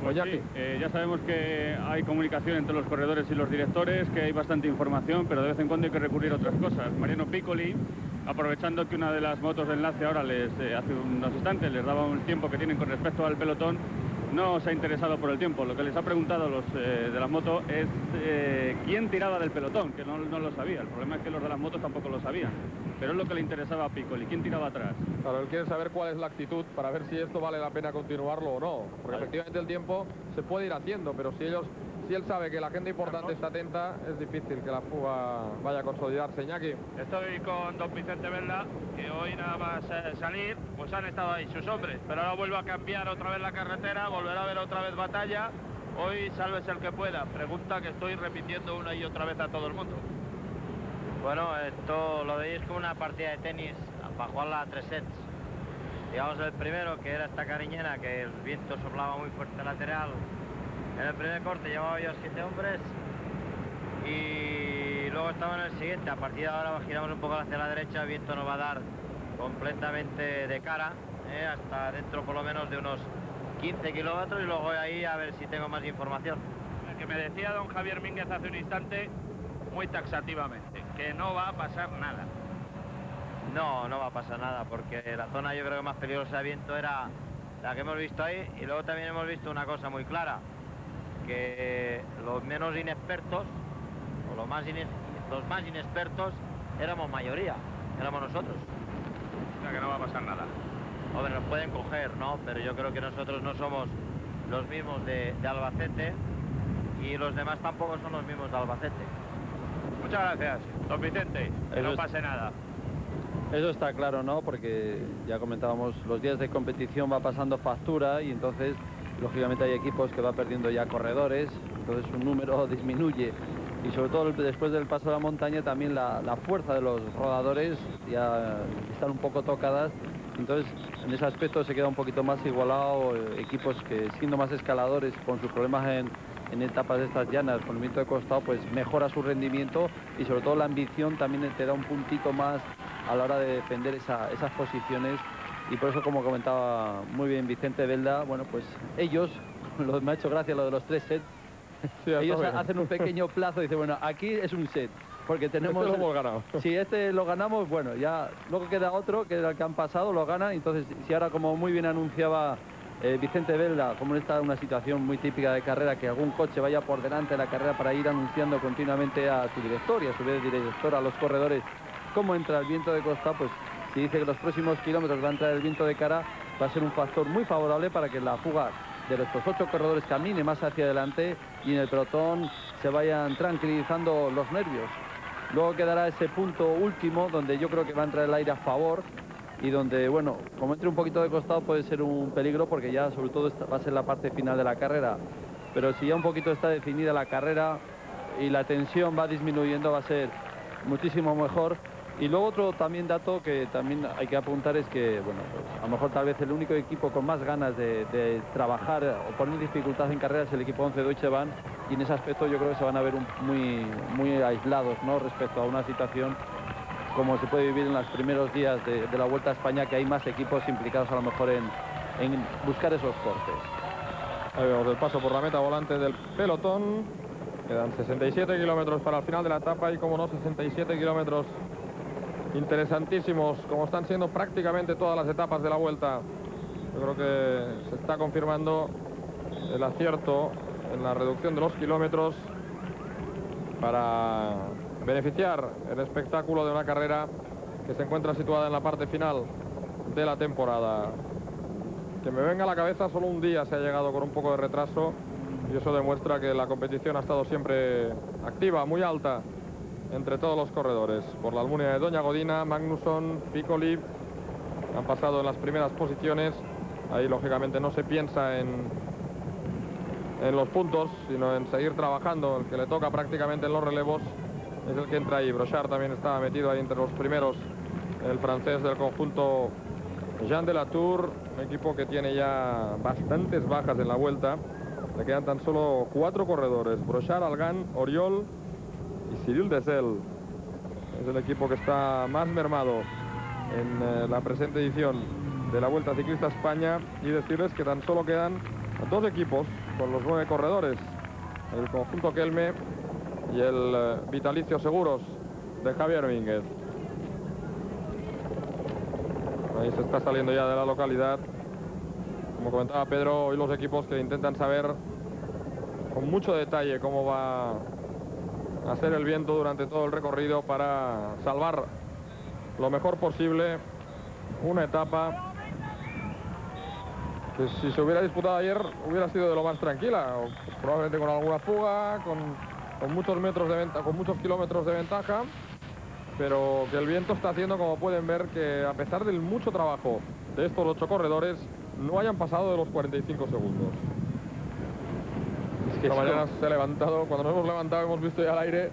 Pues sí, ya sabemos que hay comunicación entre los corredores y los directores, que hay bastante información, pero de vez en cuando hay que recurrir a otras cosas. Mariano Piccoli, aprovechando que una de las motos de enlace ahora hace unos instantes les daba un tiempo que tienen con respecto al pelotón, no se ha interesado por el tiempo. Lo que les ha preguntado los de la moto es quién tiraba del pelotón, que no lo sabía. El problema es que los de las motos tampoco lo sabían, pero es lo que le interesaba a Piccoli, quién tiraba atrás. Claro, él quiere saber cuál es la actitud para ver si esto vale la pena continuarlo o no, porque efectivamente el tiempo se puede ir haciendo, pero si ellos si él sabe que la gente importante está atenta, es difícil que la fuga vaya a consolidarse. Iñaki. Estoy con don Vicente Velda, que hoy nada más salir, pues han estado ahí sus hombres, pero ahora vuelve a cambiar otra vez la carretera, volverá a haber otra vez batalla. Hoy sálvese el que pueda. Pregunta que estoy repitiendo una y otra vez a todo el mundo. Bueno, esto lo veis como una partida de tenis para jugarla a 3 sets. Digamos el primero, que era esta cariñena, que el viento soplaba muy fuerte lateral. En el primer corte llevaba yo 7 hombres. Y luego estaba en el siguiente. A partir de ahora giramos un poco hacia la derecha. El viento nos va a dar completamente de cara, hasta dentro por lo menos de unos 15 kilómetros. Y luego voy ahí a ver si tengo más información. El que me decía don Javier Mínguez hace un instante, muy taxativamente, que no va a pasar nada. No, no va a pasar nada, porque la zona yo creo que más peligrosa de viento era la que hemos visto ahí. Y luego también hemos visto una cosa muy clara, que los menos inexpertos, o los más inexpertos, éramos mayoría, éramos nosotros. O sea que no va a pasar nada. Hombre, nos pueden coger, ¿no? Pero yo creo que nosotros no somos los mismos de Albacete, y los demás tampoco son los mismos de Albacete. Muchas gracias, don Vicente, que no pase nada. Eso está claro, ¿no? Porque ya comentábamos, los días de competición va pasando factura y entonces, lógicamente, hay equipos que va perdiendo ya corredores, entonces su número disminuye. Y sobre todo después del paso de la montaña también la fuerza de los rodadores ya están un poco tocadas. Entonces, en ese aspecto se queda un poquito más igualado, equipos que siendo más escaladores con sus problemas en etapas de estas llanas, con el viento de costado, pues mejora su rendimiento y sobre todo la ambición también te da un puntito más a la hora de defender esas posiciones. Y por eso, como comentaba muy bien Vicente Velda, bueno, pues ellos, me ha hecho gracia lo de los 3 sets, sí, ellos hacen un pequeño plazo y dicen, bueno, aquí es un set, porque tenemos... Este lo hemos ganado. Si este lo ganamos, bueno, ya luego queda otro, que era el que han pasado, lo gana. Entonces, si ahora, como muy bien anunciaba Vicente Velda, como está en una situación muy típica de carrera, que algún coche vaya por delante de la carrera para ir anunciando continuamente a su director y a su vez director a los corredores cómo entra el viento de costa, pues si dice que los próximos kilómetros va a entrar el viento de cara, va a ser un factor muy favorable para que la fuga de estos 8 corredores camine más hacia adelante y en el pelotón se vayan tranquilizando los nervios. Luego quedará ese punto último donde yo creo que va a entrar el aire a favor y donde, bueno, como entre un poquito de costado puede ser un peligro, porque ya sobre todo va a ser la parte final de la carrera. Pero si ya un poquito está definida la carrera y la tensión va disminuyendo, va a ser muchísimo mejor. Y luego otro también dato que también hay que apuntar es que, bueno, pues a lo mejor tal vez el único equipo con más ganas de trabajar o poner dificultad en carrera es el equipo 11 Deutsche Bahn, y en ese aspecto yo creo que se van a ver muy aislados, ¿no?, respecto a una situación como se puede vivir en los primeros días de la Vuelta a España, que hay más equipos implicados a lo mejor en buscar esos cortes. Ahí vemos el paso por la meta volante del pelotón. Quedan 67 kilómetros para el final de la etapa y, como no, 67 kilómetros interesantísimos, como están siendo prácticamente todas las etapas de la Vuelta. Yo creo que se está confirmando el acierto en la reducción de los kilómetros para beneficiar el espectáculo de una carrera que se encuentra situada en la parte final de la temporada. Que me venga a la cabeza, solo un día se ha llegado con un poco de retraso, y eso demuestra que la competición ha estado siempre activa, muy alta entre todos los corredores. Por la Almunia de Doña Godina, Magnusson, Piccoli han pasado en las primeras posiciones. Ahí lógicamente no se piensa en los puntos, sino en seguir trabajando. El que le toca prácticamente en los relevos es el que entra ahí. Brochard también estaba metido ahí entre los primeros, el francés del conjunto Jean de la Tour, un equipo que tiene ya bastantes bajas en la Vuelta. Le quedan tan solo 4 corredores: Brochard, Algan, Oriol y Cyril Desel. Es el equipo que está más mermado en la presente edición de la Vuelta Ciclista España. Y decirles que tan solo quedan 2 equipos con los 9 corredores: el conjunto Kelme y el Vitalicio Seguros de Javier Mínguez. Ahí se está saliendo ya de la localidad. Como comentaba Pedro, hoy los equipos que intentan saber con mucho detalle cómo va a ser el viento durante todo el recorrido para salvar lo mejor posible una etapa que si se hubiera disputado ayer hubiera sido de lo más tranquila, o probablemente con alguna fuga, con muchos metros de ventaja, con muchos kilómetros de ventaja, pero que el viento está haciendo, como pueden ver, que a pesar del mucho trabajo de estos 8 corredores, no hayan pasado de los 45 segundos. Es que esta mañana se ha levantado, cuando nos hemos levantado hemos visto ya al aire,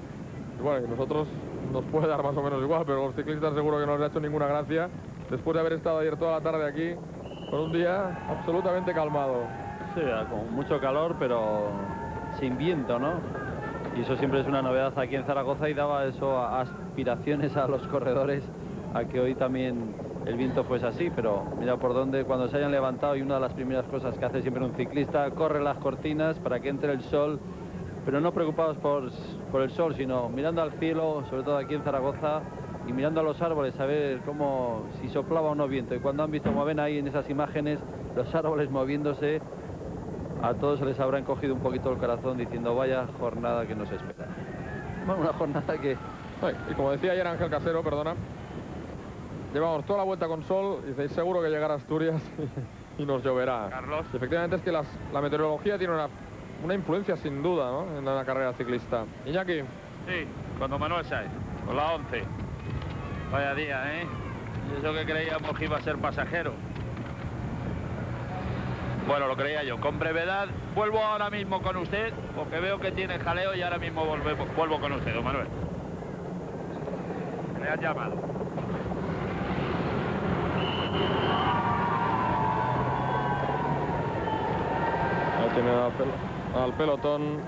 y bueno, y nosotros nos puede dar más o menos igual, pero los ciclistas seguro que no les ha hecho ninguna gracia, después de haber estado ayer toda la tarde aquí, con un día absolutamente calmado. Sí, con mucho calor, pero sin viento, ¿no? Y eso siempre es una novedad aquí en Zaragoza y daba eso aspiraciones a los corredores a que hoy también el viento fuese así, pero mira por dónde cuando se hayan levantado, y una de las primeras cosas que hace siempre un ciclista, corre las cortinas para que entre el sol, pero no preocupados por el sol, sino mirando al cielo, sobre todo aquí en Zaragoza, y mirando a los árboles a ver cómo, si soplaba o no viento. Y cuando han visto, como ven ahí en esas imágenes, los árboles moviéndose, a todos se les habrá encogido un poquito el corazón diciendo vaya jornada que nos espera. Bueno, una jornada que... Y como decía ayer Ángel Casero, perdona, llevamos toda la vuelta con sol y dice, seguro que llegará a Asturias y nos lloverá. Carlos. Y efectivamente es que la meteorología tiene una influencia sin duda, ¿no?, en la carrera ciclista. Iñaki. Sí, cuando Manuel Sáenz, con la 11. Vaya día, ¿eh? Y eso que creíamos que iba a ser pasajero. Bueno, lo creía yo. Con brevedad, vuelvo ahora mismo con usted, porque veo que tiene jaleo y ahora mismo vuelvo con usted, don Manuel. Me has llamado. Ahí tiene al pelotón,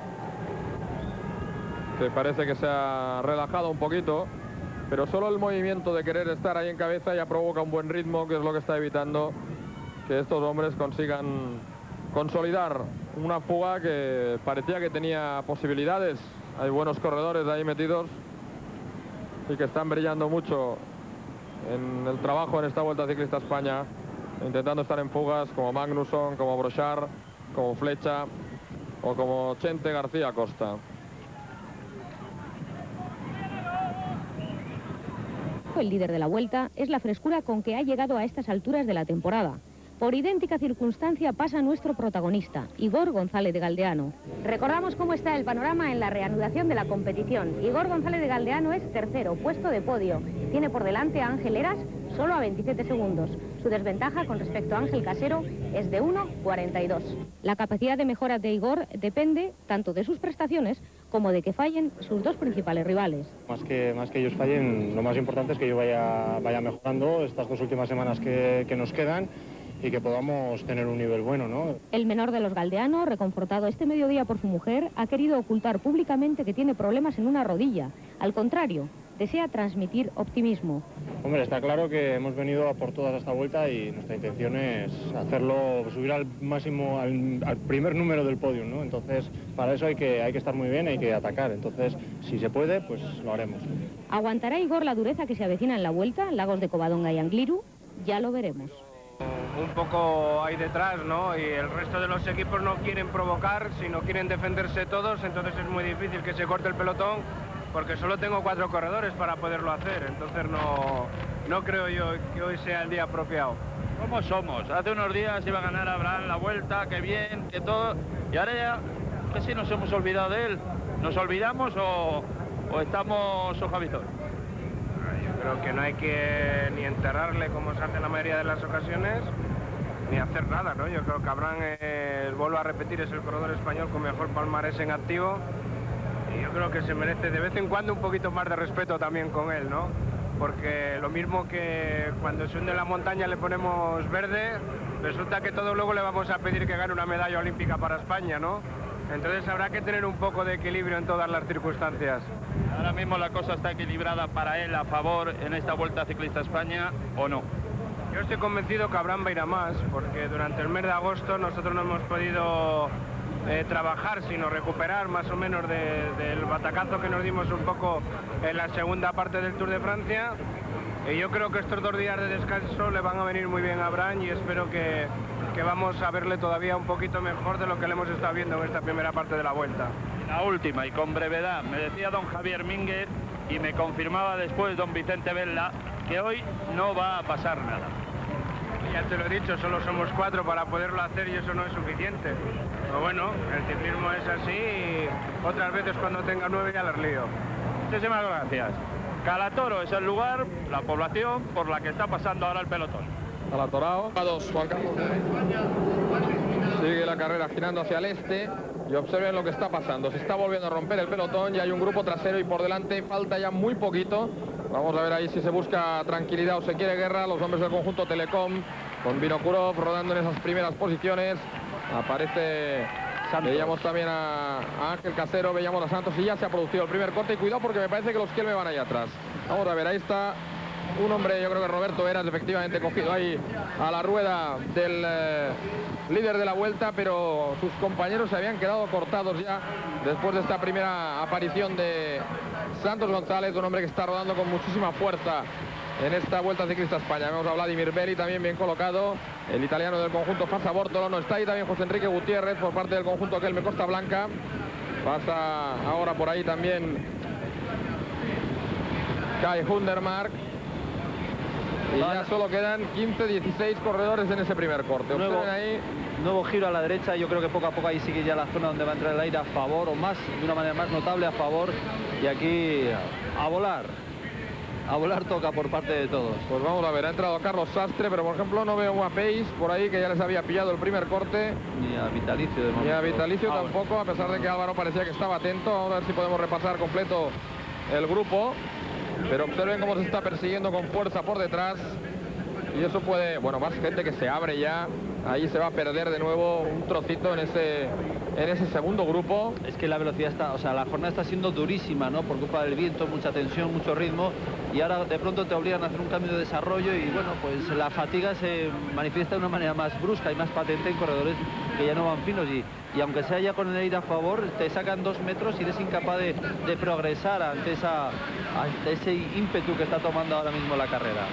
que parece que se ha relajado un poquito, pero solo el movimiento de querer estar ahí en cabeza ya provoca un buen ritmo, que es lo que está evitando que estos hombres consigan consolidar una fuga que parecía que tenía posibilidades. Hay buenos corredores ahí metidos y que están brillando mucho en el trabajo en esta Vuelta Ciclista a España, intentando estar en fugas como Magnusson, como Brochard, como Flecha o como Chente García Costa. El líder de la Vuelta es la frescura con que ha llegado a estas alturas de la temporada. Por idéntica circunstancia pasa nuestro protagonista, Igor González de Galdeano. Recordamos cómo está el panorama en la reanudación de la competición. Igor González de Galdeano es tercero, puesto de podio. Tiene por delante a Ángel Heras, solo a 27 segundos. Su desventaja con respecto a Ángel Casero es de 1,42. La capacidad de mejora de Igor depende tanto de sus prestaciones como de que fallen sus dos principales rivales. Más que ellos fallen, lo más importante es que yo vaya mejorando estas 2 últimas semanas que nos quedan y que podamos tener un nivel bueno, ¿no? El menor de los Galdeano, reconfortado este mediodía por su mujer, ha querido ocultar públicamente que tiene problemas en una rodilla. Al contrario, desea transmitir optimismo. Hombre, está claro que hemos venido a por todas esta vuelta y nuestra intención es hacerlo, subir al máximo, al primer número del podio, ¿no? Entonces, para eso hay que estar muy bien, hay que atacar. Entonces, si se puede, pues lo haremos. ¿Aguantará Igor la dureza que se avecina en la Vuelta, Lagos de Covadonga y Angliru? Ya lo veremos. Un poco ahí detrás, ¿no? Y el resto de los equipos no quieren provocar, sino quieren defenderse todos, entonces es muy difícil que se corte el pelotón, porque solo tengo 4 corredores para poderlo hacer, entonces no creo yo que hoy sea el día apropiado. ¿Cómo somos? Hace unos días iba a ganar Abraham la Vuelta, que bien, que todo, y ahora ya, que si nos hemos olvidado de él. ¿Nos olvidamos o estamos ojavizor? Creo que no hay que ni enterrarle como se hace en la mayoría de las ocasiones, ni hacer nada, ¿no? Yo creo que Abraham, vuelvo a repetir, es el corredor español con mejor palmarés en activo y yo creo que se merece de vez en cuando un poquito más de respeto también con él, ¿no? Porque lo mismo que cuando se hunde la montaña le ponemos verde, resulta que todos luego le vamos a pedir que gane una medalla olímpica para España, ¿no? Entonces habrá que tener un poco de equilibrio en todas las circunstancias. Ahora mismo la cosa está equilibrada para él a favor en esta Vuelta Ciclista a España, ¿o no? Yo estoy convencido que Abraham va a ir a más, porque durante el mes de agosto nosotros no hemos podido trabajar, sino recuperar más o menos del batacazo que nos dimos un poco en la segunda parte del Tour de Francia. Y yo creo que estos 2 días de descanso le van a venir muy bien a Abraham y espero que vamos a verle todavía un poquito mejor de lo que le hemos estado viendo en esta primera parte de la Vuelta. La última y con brevedad, me decía don Javier Mínguez y me confirmaba después don Vicente Vella que hoy no va a pasar nada. Ya te lo he dicho, solo somos 4 para poderlo hacer y eso no es suficiente. Pero bueno, el ciclismo es así y otras veces cuando tenga 9 ya las lío. Muchísimas gracias. Calatoro es el lugar, la población por la que está pasando ahora el pelotón. Calatorao. A 2, Juan Carlos. Sigue la carrera girando hacia el este y observen lo que está pasando. Se está volviendo a romper el pelotón y hay un grupo trasero y por delante falta ya muy poquito. Vamos a ver ahí si se busca tranquilidad o se quiere guerra. Los hombres del conjunto Telecom con Vinokurov rodando en esas primeras posiciones. Aparece Santos. Veíamos también a Ángel Casero, veíamos a Santos y ya se ha producido el primer corte. Y cuidado porque me parece que los Kielme van allá atrás. Vamos a ver, ahí está un hombre, yo creo que Roberto Heras, efectivamente cogido ahí a la rueda del líder de la vuelta, pero sus compañeros se habían quedado cortados ya después de esta primera aparición de Santos González, un hombre que está rodando con muchísima fuerza en esta Vuelta Ciclista España. Vemos a Vladimir Belli también bien colocado, el italiano del conjunto Fassa Bortolo. Está ahí también José Enrique Gutiérrez por parte del conjunto Kelme Costa Blanca. Pasa ahora por ahí también Kai Hundermark. Y ya solo quedan 15-16 corredores en ese primer corte. Nuevo giro a la derecha. Yo creo que poco a poco ahí sigue ya la zona donde va a entrar el aire a favor, o más, de una manera más notable a favor. Y aquí a volar. A volar toca por parte de todos. Pues vamos a ver, ha entrado Carlos Sastre, pero por ejemplo no veo a Pace por ahí, que ya les había pillado el primer corte. Ni a Vitalicio de momento. Ni a Vitalicio tampoco, a pesar de que Álvaro parecía que estaba atento. Vamos a ver si podemos repasar completo el grupo. Pero observen cómo se está persiguiendo con fuerza por detrás. Y eso puede, bueno, más gente que se abre ya. Ahí se va a perder de nuevo un trocito en ese segundo grupo. Es que la velocidad está, o sea, la jornada está siendo durísima, ¿no? Por culpa del viento, mucha tensión, mucho ritmo. Y ahora de pronto te obligan a hacer un cambio de desarrollo y bueno, pues la fatiga se manifiesta de una manera más brusca y más patente en corredores que ya no van finos. Y aunque sea ya con el aire a favor, te sacan 2 metros y eres incapaz de progresar ante ese ímpetu que está tomando ahora mismo la carrera.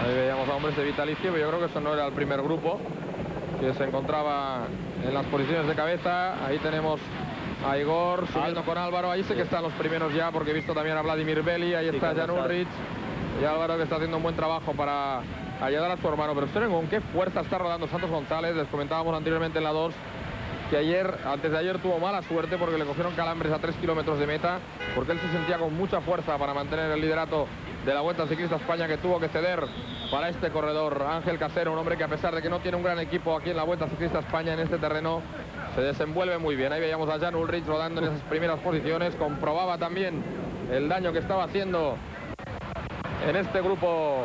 Ahí veíamos a hombres de Vitalicio, pero yo creo que eso no era el primer grupo que se encontraba en las posiciones de cabeza. Ahí tenemos a Igor subiendo con Álvaro. Ahí sé que están los primeros ya, porque he visto también a Vladimir Belli. Ahí está Jan Ullrich y Álvaro, que está haciendo un buen trabajo para ayudar a su hermano. Pero observen con qué fuerza está rodando Santos González. Les comentábamos anteriormente en la 2 que antes de ayer tuvo mala suerte porque le cogieron calambres a 3 kilómetros de meta, porque él se sentía con mucha fuerza para mantener el liderato de la Vuelta Ciclista España, que tuvo que ceder para este corredor. Ángel Casero, un hombre que a pesar de que no tiene un gran equipo aquí en la Vuelta Ciclista España, en este terreno se desenvuelve muy bien. Ahí veíamos a Jan Ullrich rodando en esas primeras posiciones. Comprobaba también el daño que estaba haciendo en este grupo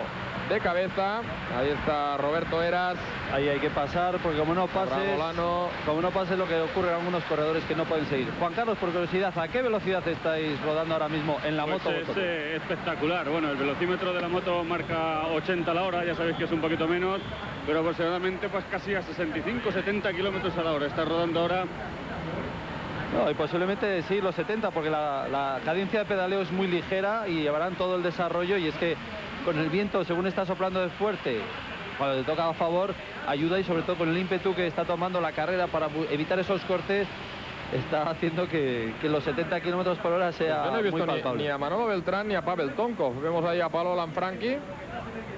de cabeza. Ahí está Roberto Heras. Ahí hay que pasar, porque como no pase lo que ocurre en algunos corredores que no pueden seguir. Juan Carlos, por curiosidad, ¿a qué velocidad estáis rodando ahora mismo en la moto? Es espectacular. Bueno, el velocímetro de la moto marca 80 la hora, ya sabéis que es un poquito menos, pero aproximadamente pues casi a 65-70 kilómetros a la hora. Está rodando ahora. No, y posiblemente sí, los 70, porque la cadencia de pedaleo es muy ligera y llevarán todo el desarrollo, y es que con el viento, según está soplando de fuerte, cuando te toca a favor, ayuda, y sobre todo con el ímpetu que está tomando la carrera para evitar esos cortes, está haciendo que los 70 kilómetros por hora sea no he visto muy palpable. Ni a Manolo Beltrán ni a Pavel Tonkov. Vemos ahí a Paolo Lanfranchi,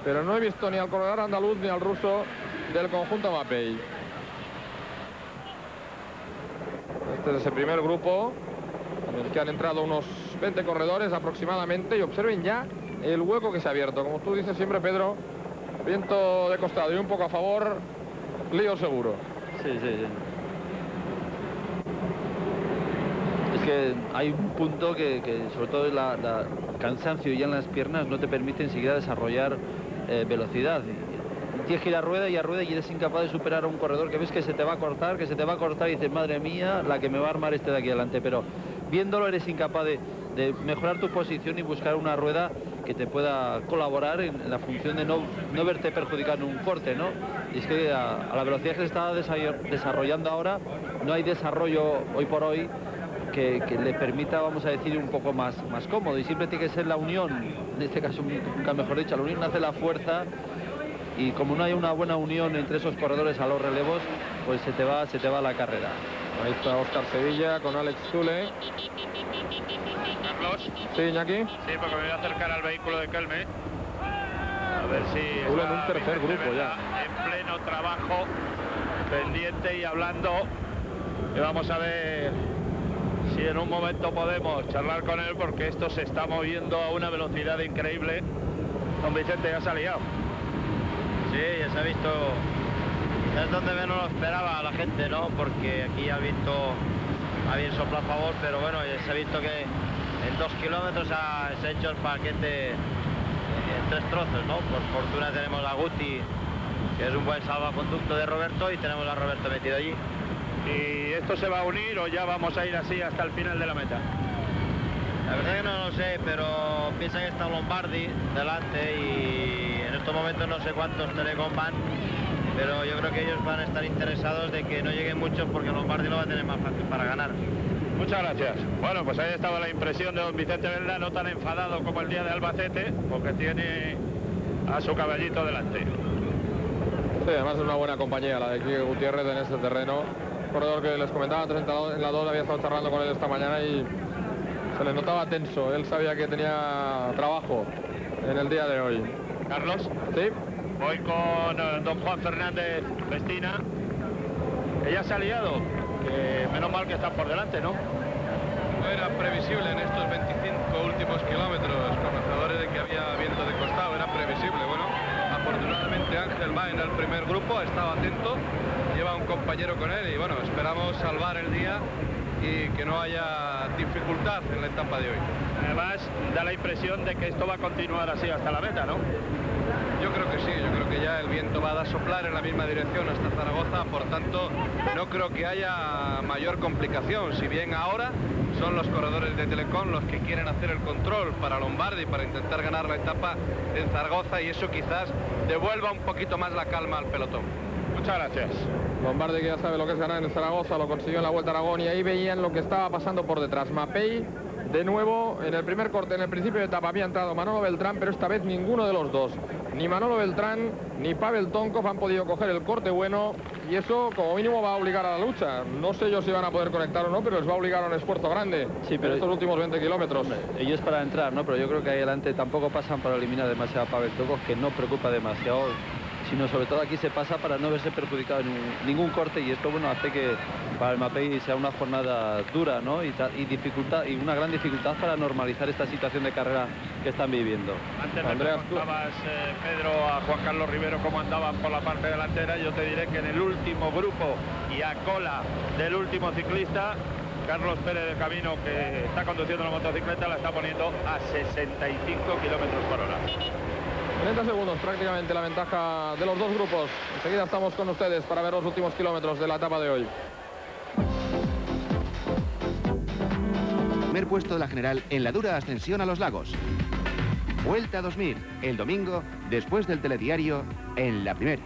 pero no he visto ni al corredor andaluz ni al ruso del conjunto Mapei. Este es ese primer grupo en el que han entrado unos 20 corredores aproximadamente, y observen ya el hueco que se ha abierto. Como tú dices siempre, Pedro, viento de costado y un poco a favor, lío seguro. Sí. Es que hay un punto que sobre todo el cansancio ya en las piernas no te permite enseguida desarrollar velocidad. Tienes que ir a rueda y eres incapaz de superar a un corredor que ves que se te va a cortar, y dices, madre mía, la que me va a armar este de aquí adelante. Pero viéndolo eres incapaz de mejorar tu posición y buscar una rueda que te pueda colaborar en la función de no verte perjudicado en un corte, ¿no? Y es que a la velocidad que se está desarrollando ahora, no hay desarrollo hoy por hoy que le permita, vamos a decir, un poco más cómodo, y siempre tiene que ser la unión, en este caso nunca mejor dicho, la unión hace la fuerza, y como no hay una buena unión entre esos corredores a los relevos, pues se te va la carrera. Ahí está Óscar Sevilla con Alex Zule. Carlos. Sí, Iñaki. Sí, porque me voy a acercar al vehículo de Kelme. A ver si en un tercer grupo ya. En pleno trabajo, pendiente y hablando. Y vamos a ver si en un momento podemos charlar con él, porque esto se está moviendo a una velocidad increíble. Don Vicente ya se ha liado. Sí, ya se ha visto. Es donde menos lo esperaba la gente, ¿no? Porque aquí el viento ha bien soplado a favor, pero bueno, ya se ha visto que en 2 kilómetros se ha hecho el paquete en 3 trozos, ¿no? Por fortuna tenemos a Guti, que es un buen salvaconducto de Roberto, y tenemos a Roberto metido allí. ¿Y esto se va a unir o ya vamos a ir así hasta el final de la meta? La verdad que no lo sé, pero piensa que está Lombardi delante y en estos momentos no sé cuántos Telecom van, pero yo creo que ellos van a estar interesados de que no lleguen muchos, porque Lombardi lo va a tener más fácil para ganar. Muchas gracias. Bueno, pues ahí estaba la impresión de don Vicente Belda, no tan enfadado como el día de Albacete, porque tiene a su caballito delante. Sí, además es una buena compañía la de Quique Gutiérrez en este terreno. Corredor que les comentaba antes en la 2, había estado charlando con él esta mañana y se le notaba tenso. Él sabía que tenía trabajo en el día de hoy. Carlos. Sí. Voy con don Juan Fernández Festina, que ya se ha liado, que menos mal que están por delante, ¿no? No era previsible en estos 25 últimos kilómetros, conocedores de que había viento de costado, era previsible. Bueno, afortunadamente Ángel va en el primer grupo, estaba atento, lleva un compañero con él y bueno, esperamos salvar el día y que no haya dificultad en la etapa de hoy. Además, da la impresión de que esto va a continuar así hasta la meta, ¿no? Yo creo que sí, yo creo que ya el viento va a soplar en la misma dirección hasta Zaragoza, por tanto no creo que haya mayor complicación, si bien ahora son los corredores de Telecom los que quieren hacer el control para Lombardi, para intentar ganar la etapa en Zaragoza, y eso quizás devuelva un poquito más la calma al pelotón. Muchas gracias. Lombardi, que ya sabe lo que es ganar en Zaragoza, lo consiguió en la Vuelta a Aragón, y ahí veían lo que estaba pasando por detrás. Mapei, de nuevo, en el primer corte, en el principio de etapa había entrado Manolo Beltrán, pero esta vez ninguno de los dos, ni Manolo Beltrán ni Pavel Tonkov, han podido coger el corte bueno, y eso como mínimo va a obligar a la lucha. No sé yo si van a poder conectar o no, pero les va a obligar a un esfuerzo grande, sí, pero en estos últimos 20 kilómetros. Hombre, ellos para entrar, ¿no? Pero yo creo que ahí adelante tampoco pasan para eliminar demasiado a Pavel Tonkov, que no preocupa demasiado, sino sobre todo aquí se pasa para no verse perjudicado en ningún corte, y esto, bueno, hace que para el Mapei sea una jornada dura, ¿no? Y una gran dificultad para normalizar esta situación de carrera que están viviendo. Antes me preguntabas, Pedro, a Juan Carlos Rivero cómo andaban por la parte delantera. Yo te diré que en el último grupo y a cola del último ciclista, Carlos Pérez del Camino, que está conduciendo la motocicleta, la está poniendo a 65 kilómetros por hora. 30 segundos prácticamente la ventaja de los dos grupos. Enseguida estamos con ustedes para ver los últimos kilómetros de la etapa de hoy. Primer puesto de la general en la dura ascensión a los lagos. Vuelta 2000, el domingo, después del telediario, en la primera.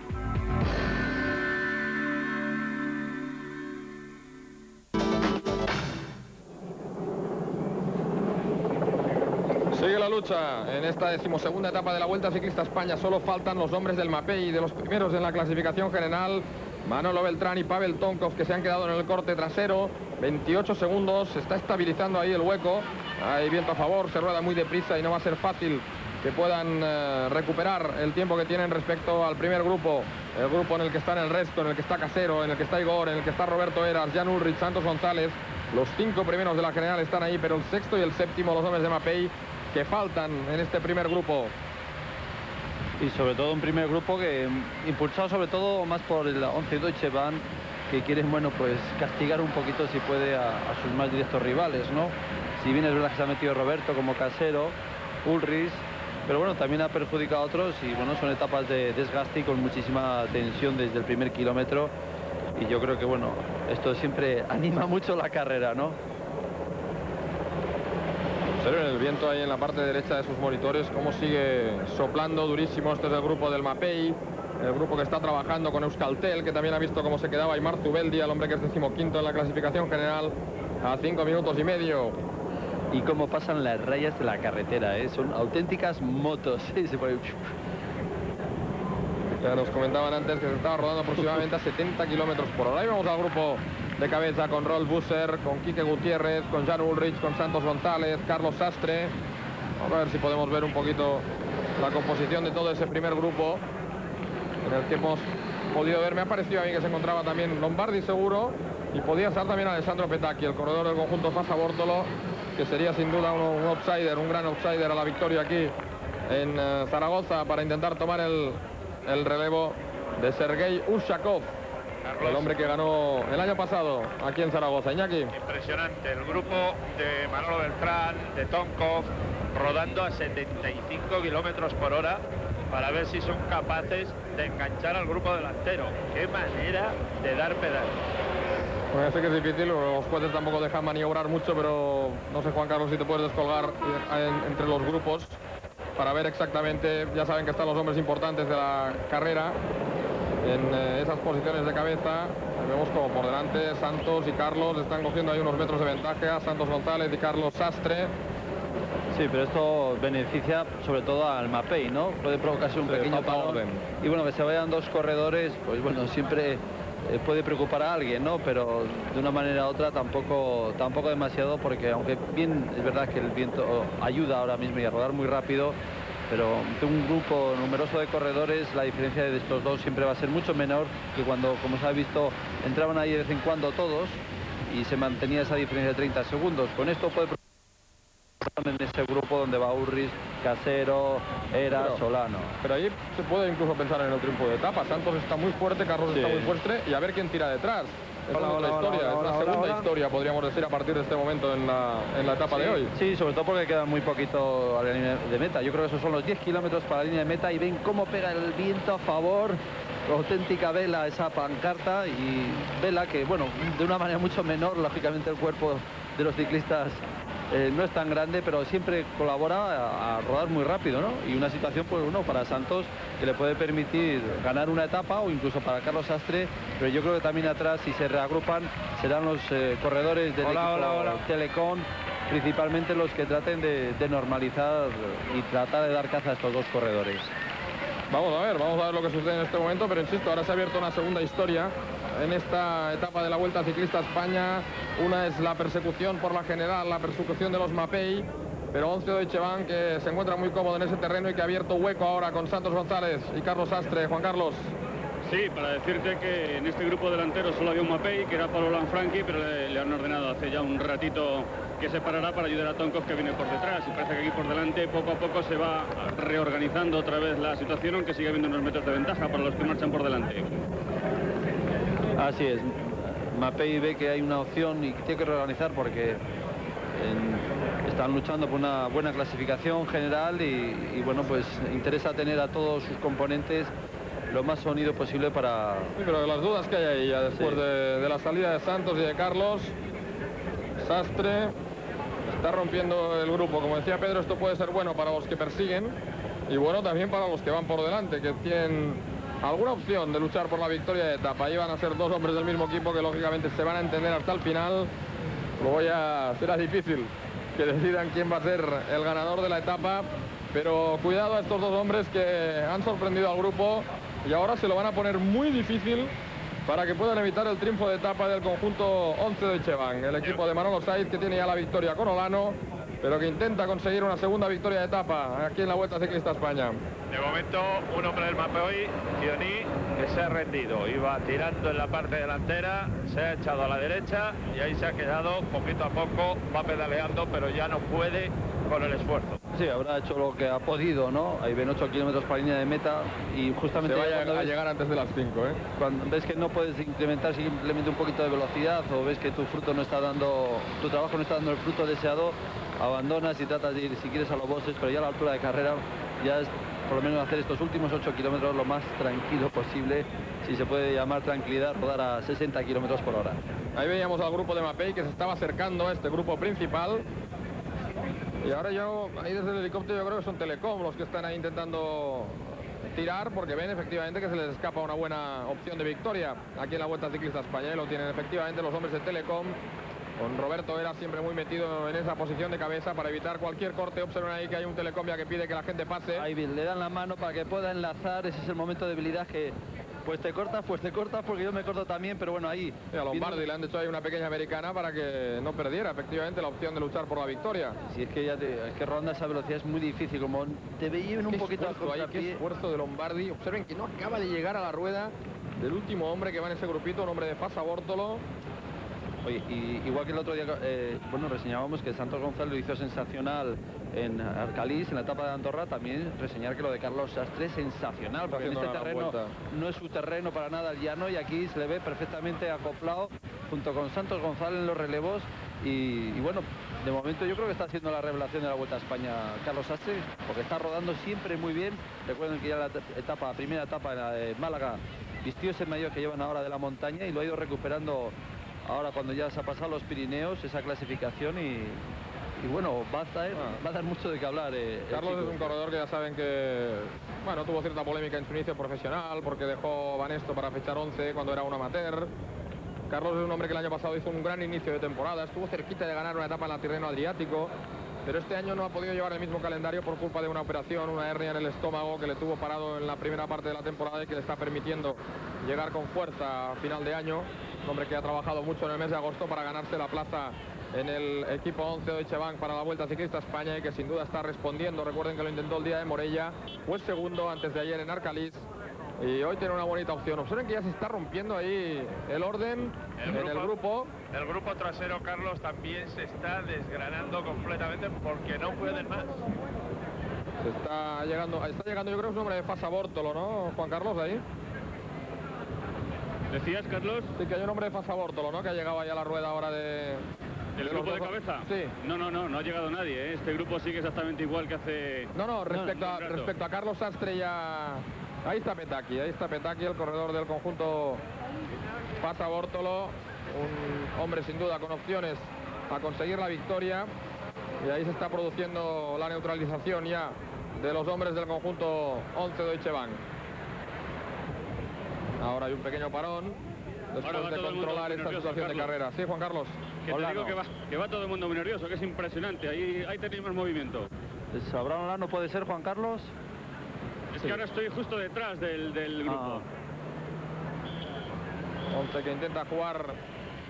Sigue la lucha en esta 12ª etapa de la Vuelta Ciclista España. Solo faltan los nombres del Mapei, de los primeros en la clasificación general, Manolo Beltrán y Pavel Tonkov, que se han quedado en el corte trasero. 28 segundos, se está estabilizando ahí el hueco. Hay viento a favor, se rueda muy deprisa y no va a ser fácil que puedan recuperar el tiempo que tienen respecto al primer grupo. El grupo en el que está el resto, en el que está Casero, en el que está Igor, en el que está Roberto Heras, Jan Ullrich, Santos González. Los 5 primeros de la general están ahí, pero el sexto y el séptimo, los hombres de Mapei, que faltan en este primer grupo. Y sobre todo un primer grupo que, impulsado sobre todo más por el 11 Deutsche Bahn, que quieren, bueno, pues castigar un poquito si puede a sus más directos rivales, ¿no? Si bien es verdad que se ha metido Roberto como Casero, Ullrich, pero bueno, también ha perjudicado a otros, y bueno, son etapas de desgaste y con muchísima tensión desde el primer kilómetro, y yo creo que, bueno, esto siempre anima mucho la carrera, ¿no? Observen el viento ahí en la parte derecha de sus monitores, cómo sigue soplando durísimo. Este es el grupo del Mapei, el grupo que está trabajando con Euskaltel, que también ha visto cómo se quedaba Aimar Zubeldia, el hombre que es 15º en la clasificación general, a 5 minutos y medio. Y cómo pasan las rayas de la carretera, ¿eh? Son auténticas motos. Ya nos comentaban antes que se estaba rodando aproximadamente a 70 kilómetros por hora. Ahí vamos al grupo de cabeza con Rolf Busser, con Quique Gutiérrez, con Jan Ullrich, con Santos González, Carlos Sastre. Vamos a ver si podemos ver un poquito la composición de todo ese primer grupo en el que hemos podido ver. Me ha parecido a mí que se encontraba también Lombardi seguro, y podía estar también Alessandro Petacchi, el corredor del conjunto Fassa Bortolo, que sería sin duda un outsider, un gran outsider a la victoria aquí en Zaragoza, para intentar tomar el relevo de Sergei Ushakov, el hombre que ganó el año pasado aquí en Zaragoza. Iñaki. Impresionante, el grupo de Manolo Beltrán, de Tonkov, rodando a 75 kilómetros por hora para ver si son capaces de enganchar al grupo delantero. Qué manera de dar pedal. Bueno, sé que es difícil, los jueces tampoco dejan maniobrar mucho, pero no sé, Juan Carlos, si te puedes descolgar entre los grupos para ver exactamente. Ya saben que están los hombres importantes de la carrera en esas posiciones de cabeza. Vemos como por delante Santos y Carlos están cogiendo ahí unos metros de ventaja, Santos González y Carlos Sastre. Sí, pero esto beneficia sobre todo al Mapei, ¿no? Puede provocarse un pequeño parón. Y bueno, que se vayan dos corredores, pues bueno, siempre puede preocupar a alguien, ¿no? Pero de una manera u otra tampoco demasiado, porque aunque bien es verdad que el viento ayuda ahora mismo y a rodar muy rápido, pero de un grupo numeroso de corredores la diferencia de estos dos siempre va a ser mucho menor que cuando, como se ha visto, entraban ahí de vez en cuando todos y se mantenía esa diferencia de 30 segundos. Con esto puede en ese grupo donde va Urris, Casero, Era, Solano. Pero ahí se puede incluso pensar en el triunfo de etapa. Santos está muy fuerte, Carlos está muy fuerte, y a ver quién tira detrás. Es la segunda historia, podríamos decir, a partir de este momento en la etapa de hoy. Sí, sobre todo porque queda muy poquito a la línea de meta. Yo creo que esos son los 10 kilómetros para la línea de meta, y ven cómo pega el viento a favor. Auténtica vela esa pancarta, y vela que, bueno, de una manera mucho menor, lógicamente el cuerpo de los ciclistas no es tan grande, pero siempre colabora a rodar muy rápido, ¿no? Y una situación, pues bueno, para Santos que le puede permitir ganar una etapa, o incluso para Carlos Sastre, pero yo creo que también atrás, si se reagrupan, serán los corredores del equipo Telecom, principalmente los que traten de normalizar y tratar de dar caza a estos dos corredores. Vamos a ver lo que sucede en este momento, pero insisto, ahora se ha abierto una segunda historia en esta etapa de la Vuelta Ciclista a España. Una es la persecución por la general, la persecución de los Mapei, pero Once Deutsche-Bahn, que se encuentra muy cómodo en ese terreno y que ha abierto hueco ahora con Santos González y Carlos Sastre. Juan Carlos. Sí, para decirte que en este grupo delantero solo había un Mapei, que era Pablo Lanfranchi, pero le han ordenado hace ya un ratito que se parará para ayudar a Tonkov, que viene por detrás, y parece que aquí por delante poco a poco se va reorganizando otra vez la situación, aunque sigue habiendo unos metros de ventaja para los que marchan por delante. Así es, Mapei ve que hay una opción y tiene que reorganizar, porque están luchando por una buena clasificación general, y bueno, pues interesa tener a todos sus componentes lo más unido posible para... Sí, pero las dudas que hay ahí ya después de la salida de Santos y de Carlos. Sastre está rompiendo el grupo. Como decía Pedro, esto puede ser bueno para los que persiguen y bueno también para los que van por delante, que tienen alguna opción de luchar por la victoria de etapa. Ahí van a ser dos hombres del mismo equipo que lógicamente se van a entender hasta el final. Luego ya será difícil que decidan quién va a ser el ganador de la etapa, pero cuidado a estos dos hombres que han sorprendido al grupo y ahora se lo van a poner muy difícil para que puedan evitar el triunfo de etapa del conjunto Once Deutsche-Bahn, el equipo de Manolo Saiz, que tiene ya la victoria con Olano, pero que intenta conseguir una segunda victoria de etapa aquí en la Vuelta Ciclista a España. De momento, un hombre del Mapei, Diony, que se ha rendido. Iba tirando en la parte delantera, se ha echado a la derecha y ahí se ha quedado poquito a poco, va pedaleando, pero ya no puede con el esfuerzo. Sí, habrá hecho lo que ha podido, ¿no? Ahí ven 8 kilómetros para la línea de meta y justamente... Se vaya a llegar antes de las 5, ¿eh? Cuando ves que no puedes incrementar simplemente un poquito de velocidad, o ves que tu fruto no está dando, tu trabajo no está dando el fruto deseado, abandonas y tratas de ir, si quieres, a los bosses, pero ya a la altura de carrera ya es por lo menos hacer estos últimos 8 kilómetros lo más tranquilo posible, si se puede llamar tranquilidad, rodar a 60 kilómetros por hora. Ahí veíamos al grupo de Mapei que se estaba acercando a este grupo principal. Y ahora ahí desde el helicóptero yo creo que son Telecom los que están ahí intentando tirar, porque ven efectivamente que se les escapa una buena opción de victoria aquí en la Vuelta Ciclista a España, y lo tienen efectivamente los hombres de Telecom, con Roberto Era siempre muy metido en esa posición de cabeza para evitar cualquier corte. Observen ahí que hay un Telecom ya que pide que la gente pase. Ahí le dan la mano para que pueda enlazar, ese es el momento de debilidad que Pues te cortas porque yo me corto también, pero bueno, ahí... Y a Lombardi le han hecho ahí una pequeña americana para que no perdiera efectivamente la opción de luchar por la victoria. Si es que es que rodando a esa velocidad es muy difícil, como te veían un poquito a contrapié. Qué esfuerzo de Lombardi. Observen que no acaba de llegar a la rueda del último hombre que va en ese grupito, un hombre de Fasa Bórtolo. Oye, y igual que el otro día, bueno, reseñábamos que Santos González lo hizo sensacional en Arcalís, en la etapa de Andorra, también reseñar que lo de Carlos Sastre es sensacional, porque en este terreno no es su terreno para nada el llano, y aquí se le ve perfectamente acoplado junto con Santos González en los relevos, y bueno, de momento yo creo que está haciendo la revelación de la Vuelta a España Carlos Sastre, porque está rodando siempre muy bien. Recuerden que ya la primera etapa en la de Málaga vistió ese maillot que llevan ahora de la montaña y lo ha ido recuperando ahora cuando ya se ha pasado los Pirineos, esa clasificación, y bueno, va a dar mucho de qué hablar. Carlos es un corredor que ya saben que, bueno, tuvo cierta polémica en su inicio profesional porque dejó Banesto para fechar 11 cuando era un amateur. Carlos es un hombre que el año pasado hizo un gran inicio de temporada, estuvo cerquita de ganar una etapa en la Tirreno Adriático, pero este año no ha podido llevar el mismo calendario por culpa de una operación, una hernia en el estómago que le tuvo parado en la primera parte de la temporada y que le está permitiendo llegar con fuerza a final de año. Un hombre que ha trabajado mucho en el mes de agosto para ganarse la plaza en el equipo 11 Deutsche Bank para la Vuelta Ciclista a España, y que sin duda está respondiendo. Recuerden que lo intentó el día de Morella, fue segundo antes de ayer en Arcalís y hoy tiene una bonita opción. Observen que ya se está rompiendo ahí el orden en el grupo. El grupo trasero, Carlos, también se está desgranando completamente porque no pueden más. Está llegando yo creo que es un hombre de Fasa Bórtolo, ¿no, Juan Carlos, ahí? ¿Decías, Carlos? Sí, que hay un hombre de Fasa Bórtolo, ¿no?, que ha llegado ahí a la rueda ahora de... ¿El grupo de cabeza? Sí. No ha llegado nadie, ¿eh? Este grupo sigue exactamente igual que hace... Respecto a Carlos Sastre ya... Ahí está Petacchi, el corredor del conjunto Fasa Bórtolo, un hombre sin duda con opciones a conseguir la victoria, y ahí se está produciendo la neutralización ya de los hombres del conjunto 11 Deutsche Bank. Ahora hay un pequeño parón después de controlar esta situación de carrera. Sí, Juan Carlos. Que te digo que va todo el mundo muy nervioso, que es impresionante. Ahí tenemos movimiento. ¿Abraham Olano puede ser, Juan Carlos? Es que ahora estoy justo detrás del grupo. 11 que intenta jugar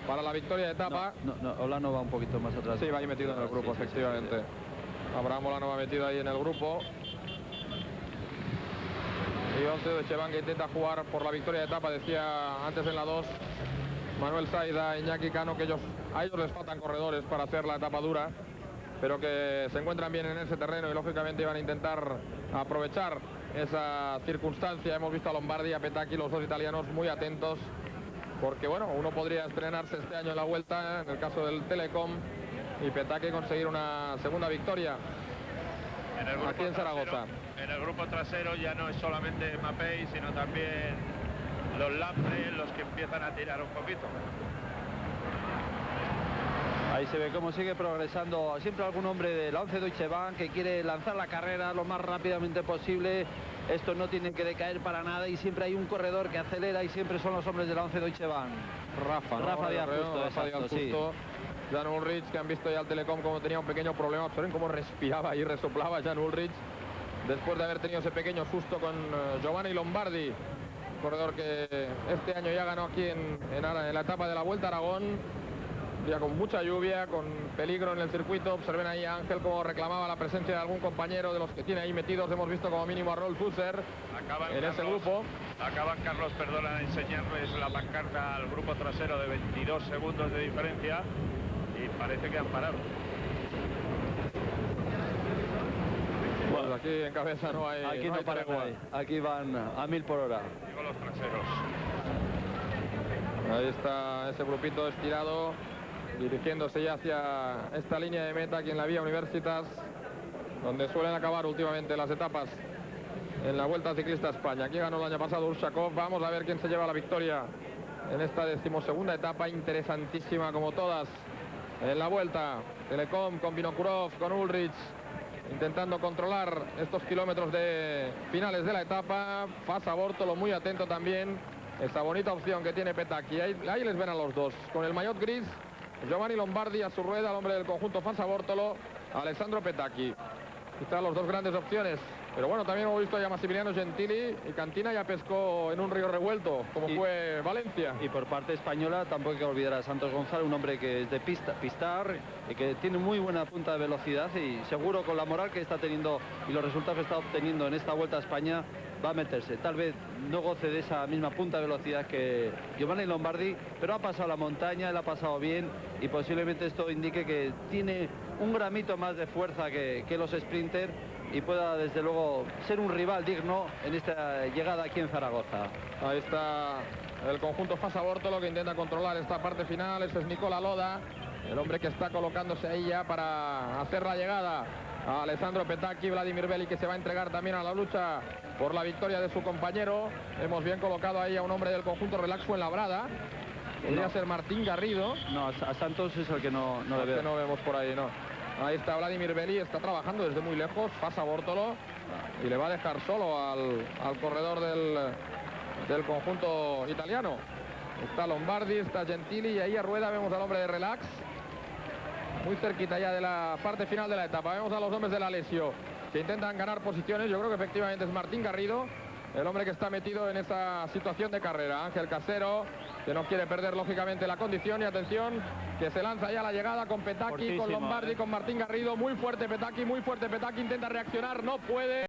para la victoria de etapa. No, Olano va un poquito más atrás. Sí, va ahí metido en el grupo, efectivamente. Abraham Olano va metido ahí en el grupo. Y 11 de Cheván que intenta jugar por la victoria de etapa. Decía antes en la 2 Manuel Saida, Iñaki Cano, que a ellos les faltan corredores para hacer la etapa dura, pero que se encuentran bien en ese terreno y lógicamente iban a intentar aprovechar esa circunstancia. Hemos visto a Lombardi y a Petacchi, los dos italianos, muy atentos, porque bueno, uno podría estrenarse este año en la Vuelta, en el caso del Telecom, y Petacchi conseguir una segunda victoria aquí en Zaragoza. En el grupo trasero ya no es solamente Mapei, sino también los Lambre, los que empiezan a tirar un poquito. Ahí se ve cómo sigue progresando siempre algún hombre de la 11 Deutsche Bank que quiere lanzar la carrera lo más rápidamente posible. Estos no tienen que decaer para nada y siempre hay un corredor que acelera y siempre son los hombres de la 11 Deutsche Bank. Rafa Díaz Justo. Jan Ullrich, que han visto ya al Telecom como tenía un pequeño problema. Observen cómo respiraba y resoplaba Jan Ullrich después de haber tenido ese pequeño susto con Giovanni Lombardi, corredor que este año ya ganó aquí en la etapa de la Vuelta a Aragón. Ya con mucha lluvia, con peligro en el circuito. Observen ahí a Ángel como reclamaba la presencia de algún compañero de los que tiene ahí metidos. Hemos visto como mínimo a Rolf Husser en ese grupo. Acaban, Carlos, perdona, de enseñarles la pancarta al grupo trasero de 22 segundos de diferencia y parece que han parado. Bueno, aquí en cabeza no hay. Aquí no para igual. Aquí van a 1000 por hora. Digo los traseros. Ahí está ese grupito estirado, dirigiéndose ya hacia esta línea de meta aquí en la Vía Universitas, donde suelen acabar últimamente las etapas en la Vuelta Ciclista a España. Aquí ganó el año pasado Urshakov. Vamos a ver quién se lleva la victoria en esta 12ª etapa, interesantísima como todas en la Vuelta. Telecom con Vinokurov, con Ullrich, intentando controlar estos kilómetros de finales de la etapa. Fasa Bórtolo muy atento también. Esa bonita opción que tiene Petacchi. Ahí les ven a los dos. Con el maillot gris, Giovanni Lombardi a su rueda, el hombre del conjunto Fasa Bórtolo, Alessandro Petacchi. Quizá los dos grandes opciones Pero bueno, también hemos visto ya Massimiliano Gentili y Cantina ya pescó en un río revuelto, como fue Valencia. Y por parte española tampoco hay que olvidar a Santos González, un hombre que es de pistar y que tiene muy buena punta de velocidad, y seguro con la moral que está teniendo y los resultados que está obteniendo en esta Vuelta a España va a meterse. Tal vez no goce de esa misma punta de velocidad que Giovanni Lombardi, pero ha pasado la montaña, él ha pasado bien, y posiblemente esto indique que tiene un gramito más de fuerza que los sprinters, y pueda desde luego ser un rival digno en esta llegada aquí en Zaragoza. Ahí está el conjunto Fassa Bortolo, que intenta controlar esta parte final. Este es Nicola Loda, el hombre que está colocándose ahí ya para hacer la llegada a Alessandro Petacchi. Vladimir Belli, que se va a entregar también a la lucha por la victoria de su compañero. Hemos bien colocado ahí a un hombre del conjunto Relax Fuenlabrada. Podría ser Martín Garrido. No, a Santos es el que no le veo. Que no vemos por ahí, no. Ahí está Vladimir Belli, está trabajando desde muy lejos, Fassa Bortolo, y le va a dejar solo al corredor del conjunto italiano. Está Lombardi, está Gentili, y ahí a rueda vemos al hombre de Relax, muy cerquita ya de la parte final de la etapa. Vemos a los hombres de la Alessio que intentan ganar posiciones. Yo creo que efectivamente es Martín Garrido el hombre que está metido en esa situación de carrera. Ángel Casero, que no quiere perder lógicamente la condición, y atención, que se lanza ya la llegada con Petacchi, con Lombardi, con Martín Garrido. Muy fuerte Petacchi, intenta reaccionar, no puede.